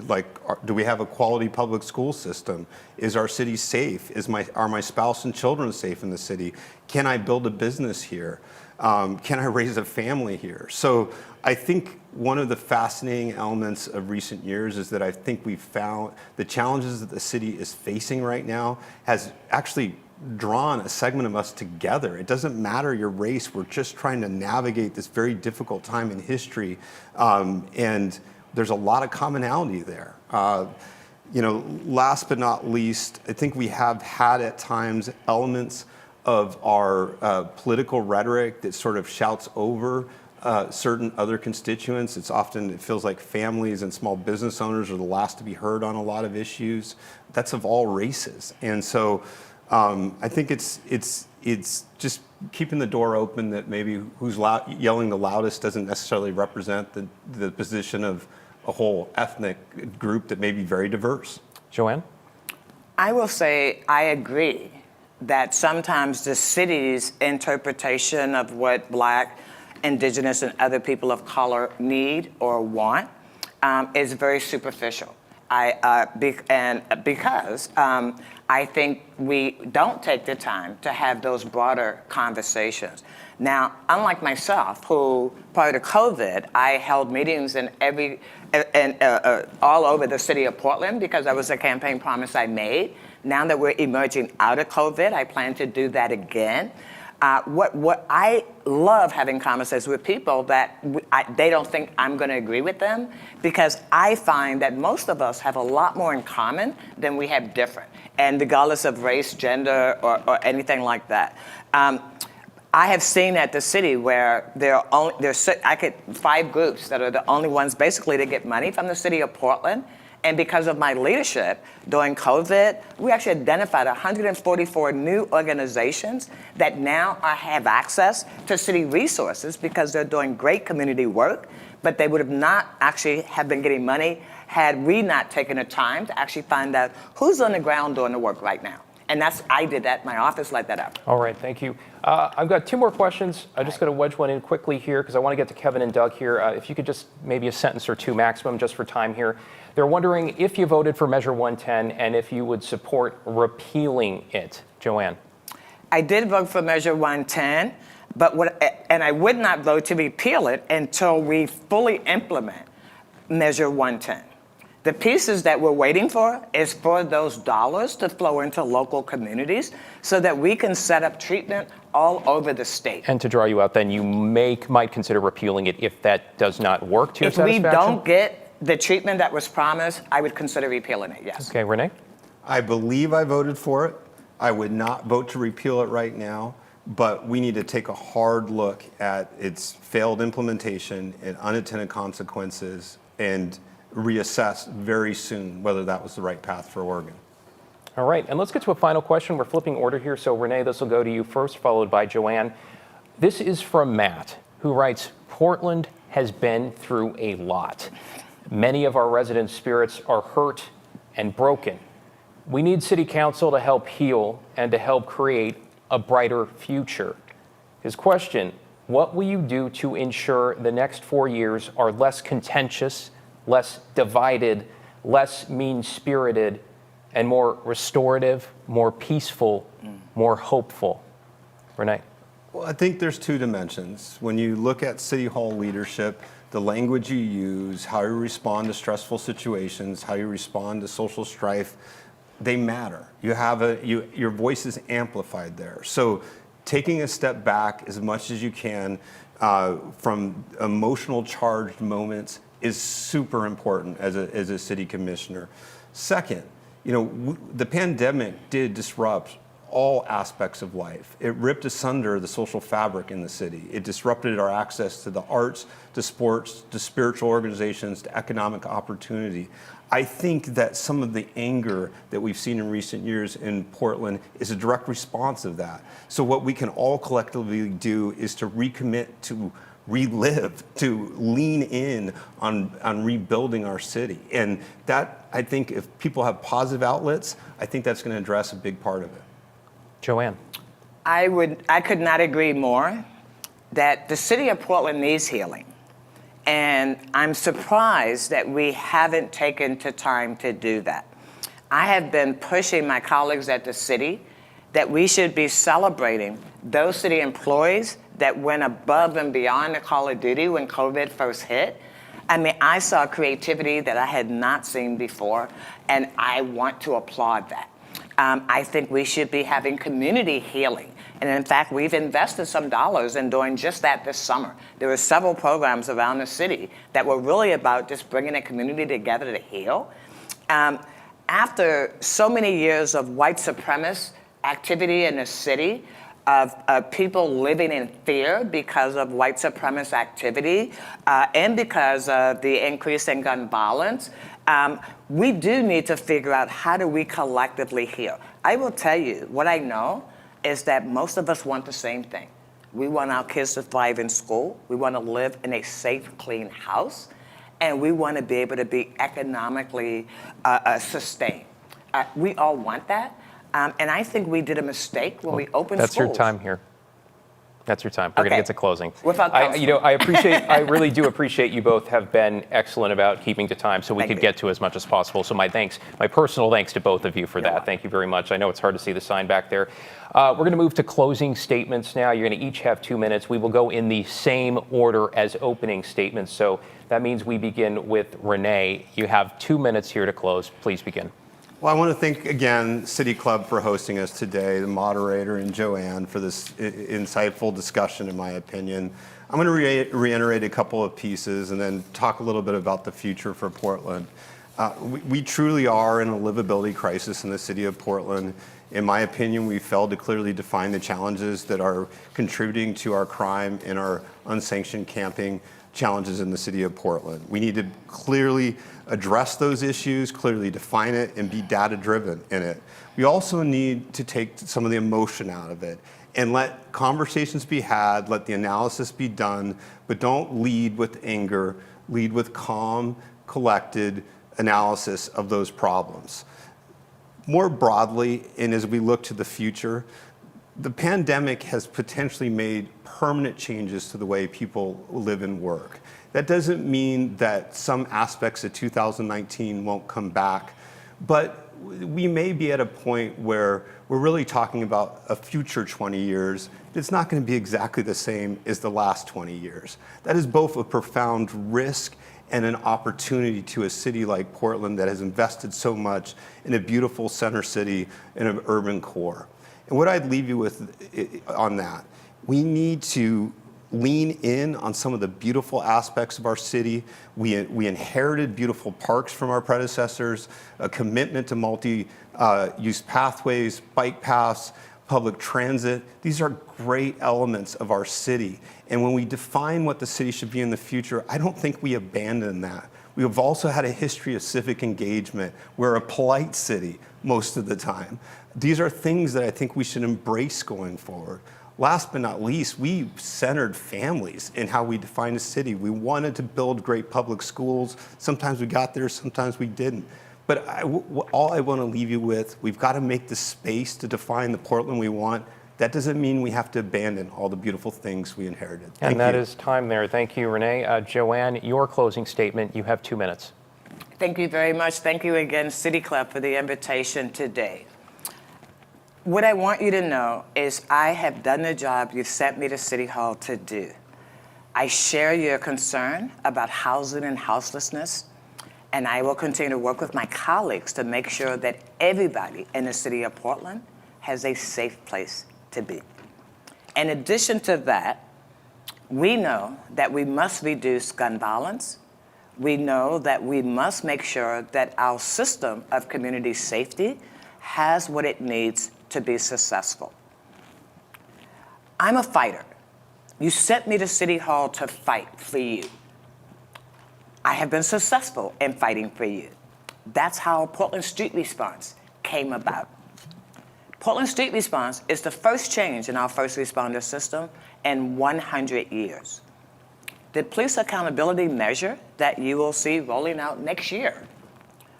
S4: like, do we have a quality public school system? Is our city safe? Are my spouse and children safe in the city? Can I build a business here? Can I raise a family here? So I think one of the fascinating elements of recent years is that I think we've found the challenges that the city is facing right now has actually drawn a segment of us together. It doesn't matter your race. We're just trying to navigate this very difficult time in history. And there's a lot of commonality there. Last but not least, I think we have had at times elements of our political rhetoric that sort of shouts over certain other constituents. It feels like families and small business owners are the last to be heard on a lot of issues. That's of all races. And so I think it's just keeping the door open that maybe who's yelling the loudest doesn't necessarily represent the position of a whole ethnic group that may be very diverse.
S2: Joanne?
S3: I will say I agree that sometimes the city's interpretation of what Black, Indigenous, and other people of color need or want is very superficial. Because I think we don't take the time to have those broader conversations. Now, unlike myself, who prior to COVID, I held meetings in all over the city of Portland because that was a campaign promise I made. Now that we're emerging out of COVID, I plan to do that again. What I love having conversations with people that they don't think I'm going to agree with them, because I find that most of us have a lot more in common than we have different, and regardless of race, gender, or anything like that. I have seen at the city where there's 5 groups that are the only ones basically to get money from the city of Portland. And because of my leadership during COVID, we actually identified 144 new organizations that now have access to city resources because they're doing great community work, but they would have not actually have been getting money had we not taken the time to actually find out who's on the ground doing the work right now. And I did that, my office let that up.
S2: All right, thank you. I've got 2 more questions. I'm just going to wedge one in quickly here because I want to get to Kevin and Doug here. If you could just maybe a sentence or 2 maximum just for time here. They're wondering if you voted for Measure 110 and if you would support repealing it. Joanne.
S3: I did vote for Measure 110, and I would not vote to repeal it until we fully implement Measure 110. The pieces that we're waiting for is for those dollars to flow into local communities so that we can set up treatment all over the state.
S2: And to draw you out, then you might consider repealing it if that does not work to your satisfaction?
S3: If we don't get the treatment that was promised, I would consider repealing it, yes.
S2: Okay, Rene?
S4: I believe I voted for it. I would not vote to repeal it right now, but we need to take a hard look at its failed implementation and unintended consequences and reassess very soon whether that was the right path for Oregon.
S2: All right, and let's get to a final question. We're flipping order here, so Rene, this will go to you first, followed by Joanne. This is from Matt, who writes, Portland has been through a lot. Many of our residents' spirits are hurt and broken. We need City Council to help heal and to help create a brighter future. His question, what will you do to ensure the next 4 years are less contentious, less divided, less mean-spirited, and more restorative, more peaceful, more hopeful? Rene?
S4: Well, I think there's two dimensions. When you look at City Hall leadership, the language you use, how you respond to stressful situations, how you respond to social strife, they matter. Your voice is amplified there. So taking a step back as much as you can from emotional charged moments is super important as a city commissioner. Second, the pandemic did disrupt all aspects of life. It ripped asunder the social fabric in the city. It disrupted our access to the arts, to sports, to spiritual organizations, to economic opportunity. I think that some of the anger that we've seen in recent years in Portland is a direct response of that. So what we can all collectively do is to recommit to relive, to lean in on rebuilding our city. And that, I think, if people have positive outlets, I think that's going to address a big part of it.
S2: Joanne?
S3: I could not agree more that the city of Portland needs healing. And I'm surprised that we haven't taken the time to do that. I have been pushing my colleagues at the city that we should be celebrating those city employees that went above and beyond the call of duty when COVID first hit. I mean, I saw creativity that I had not seen before, and I want to applaud that. I think we should be having community healing. And in fact, we've invested some dollars in doing just that this summer. There were several programs around the city that were really about just bringing a community together to heal. After so many years of white supremacist activity in the city, of people living in fear because of white supremacist activity and because of the increase in gun violence, we do need to figure out how do we collectively heal. I will tell you, what I know is that most of us want the same thing. We want our kids to thrive in school. We want to live in a safe, clean house. And we want to be able to be economically sustained. We all want that. And I think we did a mistake when we opened
S2: That's
S3: schools.
S2: your time here. That's your time. We're going to get to closing.
S3: Without Councilman.
S2: I really do appreciate you both have been excellent about keeping to time so we could get to as much as possible. So my personal thanks to both of you for that. Thank you very much. I know it's hard to see the sign back there. We're going to move to closing statements now. You're going to each have 2 minutes. We will go in the same order as opening statements. So that means we begin with Rene. You have 2 minutes here to close. Please begin.
S4: Well, I want to thank again City Club for hosting us today, the moderator and Joanne for this insightful discussion, in my opinion. I'm going to reiterate a couple of pieces and then talk a little bit about the future for Portland. We truly are in a livability crisis in the city of Portland. In my opinion, we failed to clearly define the challenges that are contributing to our crime and our unsanctioned camping challenges in the city of Portland. We need to clearly address those issues, clearly define it, and be data-driven in it. We also need to take some of the emotion out of it and let conversations be had, let the analysis be done, but don't lead with anger, lead with calm, collected analysis of those problems. More broadly, and as we look to the future, the pandemic has potentially made permanent changes to the way people live and work. That doesn't mean that some aspects of 2019 won't come back, but we may be at a point where we're really talking about a future 20 years that's not going to be exactly the same as the last 20 years. That is both a profound risk and an opportunity to a city like Portland that has invested so much in a beautiful center city and an urban core. And what I'd leave you with on that, we need to lean in on some of the beautiful aspects of our city. We inherited beautiful parks from our predecessors, a commitment to multi-use pathways, bike paths, public transit. These are great elements of our city. And when we define what the city should be in the future, I don't think we abandon that. We have also had a history of civic engagement. We're a polite city most of the time. These are things that I think we should embrace going forward. Last but not least, we centered families in how we define a city. We wanted to build great public schools. Sometimes we got there, sometimes we didn't. But all I want to leave you with, we've got to make the space to define the Portland we want. That doesn't mean we have to abandon all the beautiful things we inherited.
S2: And that is time there. Thank you, Rene. Joanne, your closing statement. You have 2 minutes.
S3: Thank you very much. Thank you again, City Club, for the invitation today. What I want you to know is I have done the job you sent me to City Hall to do. I share your concern about housing and houselessness, and I will continue to work with my colleagues to make sure that everybody in the city of Portland has a safe place to be. In addition to that, we know that we must reduce gun violence. We know that we must make sure that our system of community safety has what it needs to be successful. I'm a fighter. You sent me to City Hall to fight for you. I have been successful in fighting for you. That's how Portland Street Response came about. Portland Street Response is the first change in our first responder system in 100 years. The police accountability measure that you will see rolling out next year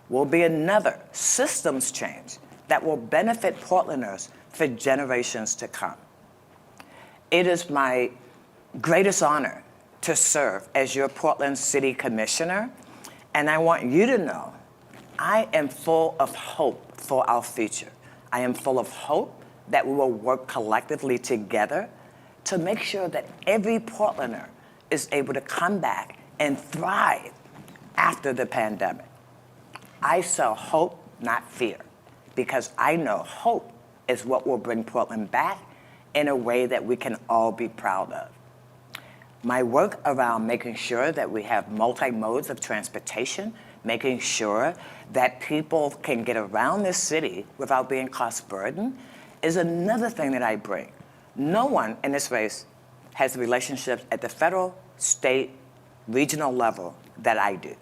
S3: will be another systems change that will benefit Portlanders for generations to come. It is my greatest honor to serve as your Portland City Commissioner, and I want you to know I am full of hope for our future. I am full of hope that we will work collectively together to make sure that every Portlander is able to come back and thrive after the pandemic. I sell hope, not fear, because I know hope is what will bring Portland back in a way that we can all be proud of. My work around making sure that we have multi-modes of transportation, making sure that people can get around this city without being cost burden is another thing that I bring. No one in this race has the relationships at the federal, state, regional level that I do.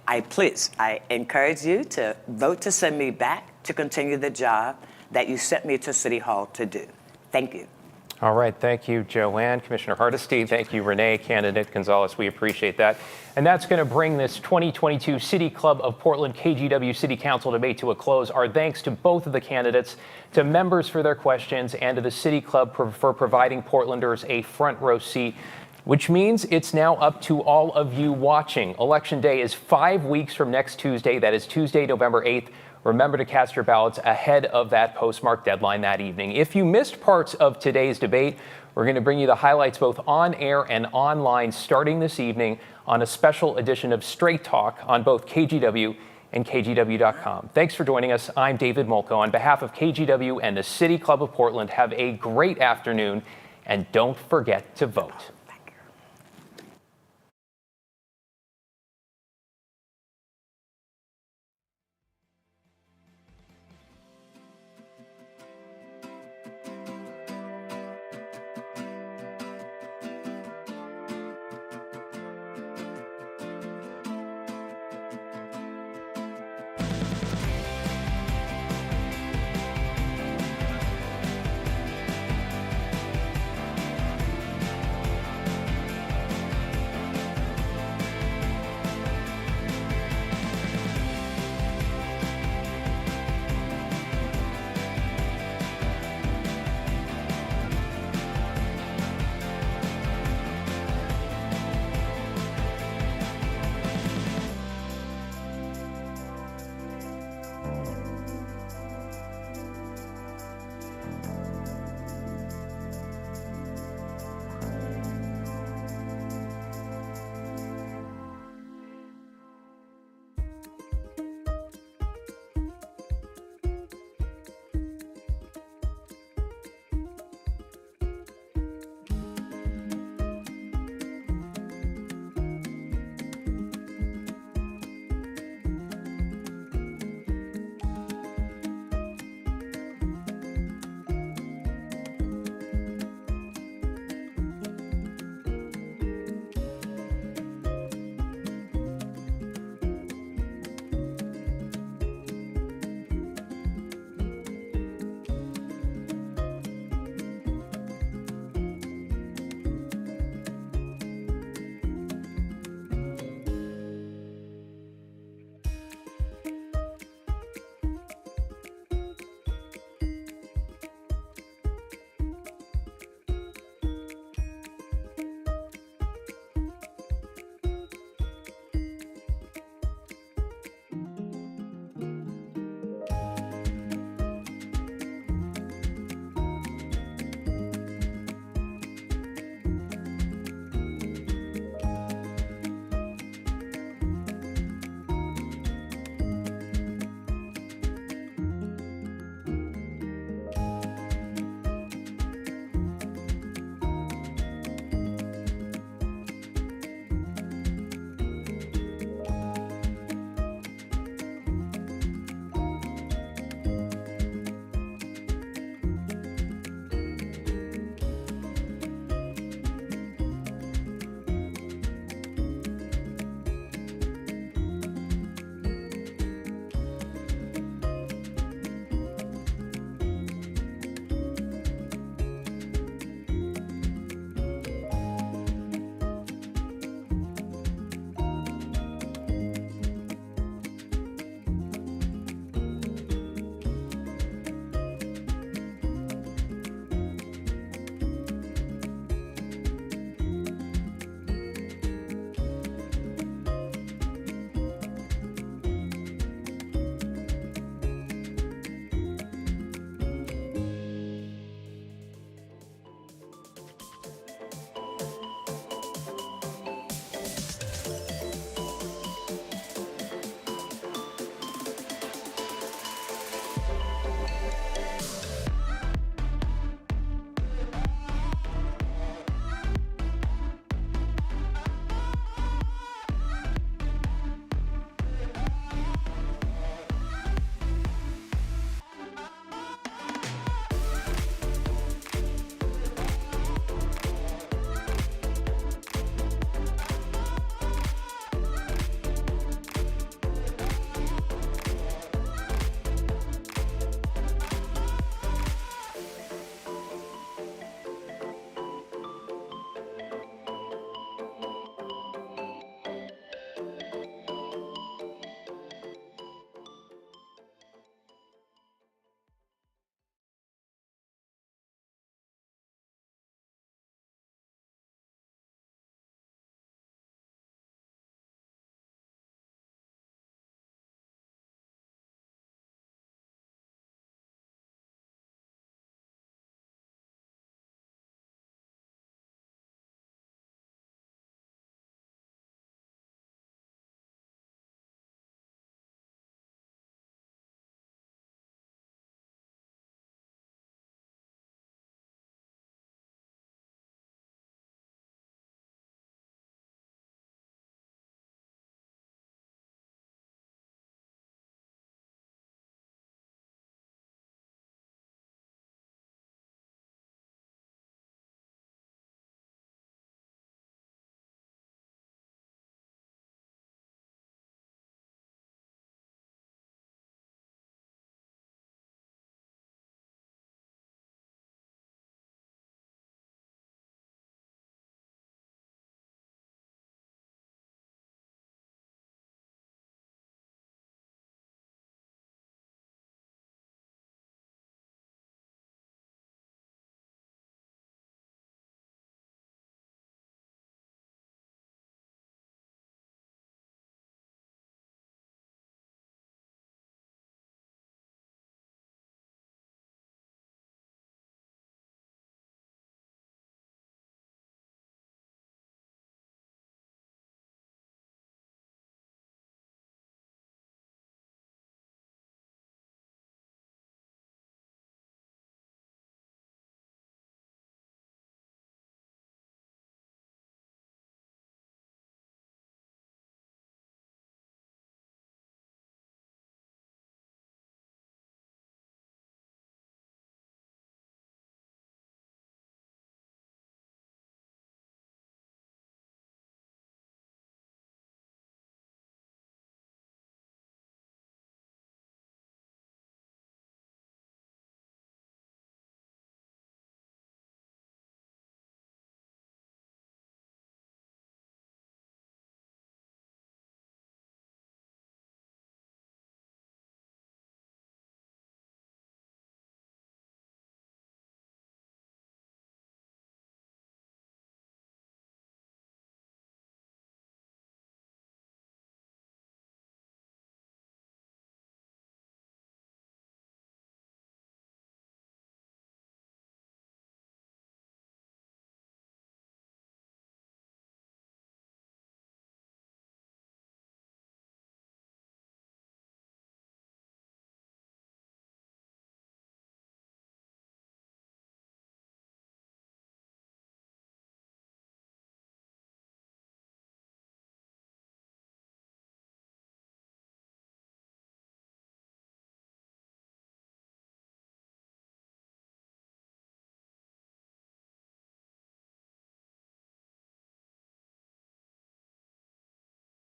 S3: I encourage you to vote to send me back to continue the job that you sent me to City Hall to do. Thank you.
S2: All right, thank you, Joanne. Commissioner Hardesty, thank you, Rene, candidate Gonzalez. We appreciate that. And that's going to bring this 2022 City Club of Portland KGW City Council debate to a close. Our thanks to both of the candidates, to members for their questions, and to the City Club for providing Portlanders a front row seat, which means it's now up to all of you watching. Election Day is 5 weeks from next Tuesday. That is Tuesday, November 8th. Remember to cast your ballots ahead of that postmark deadline that evening. If you missed parts of today's debate, we're going to bring you the highlights both on air and online starting this evening on a special edition of Straight Talk on both KGW and KGW.com. Thanks for joining us. I'm David Molko. On behalf of KGW and the City Club of Portland, have a great afternoon, and don't forget to vote.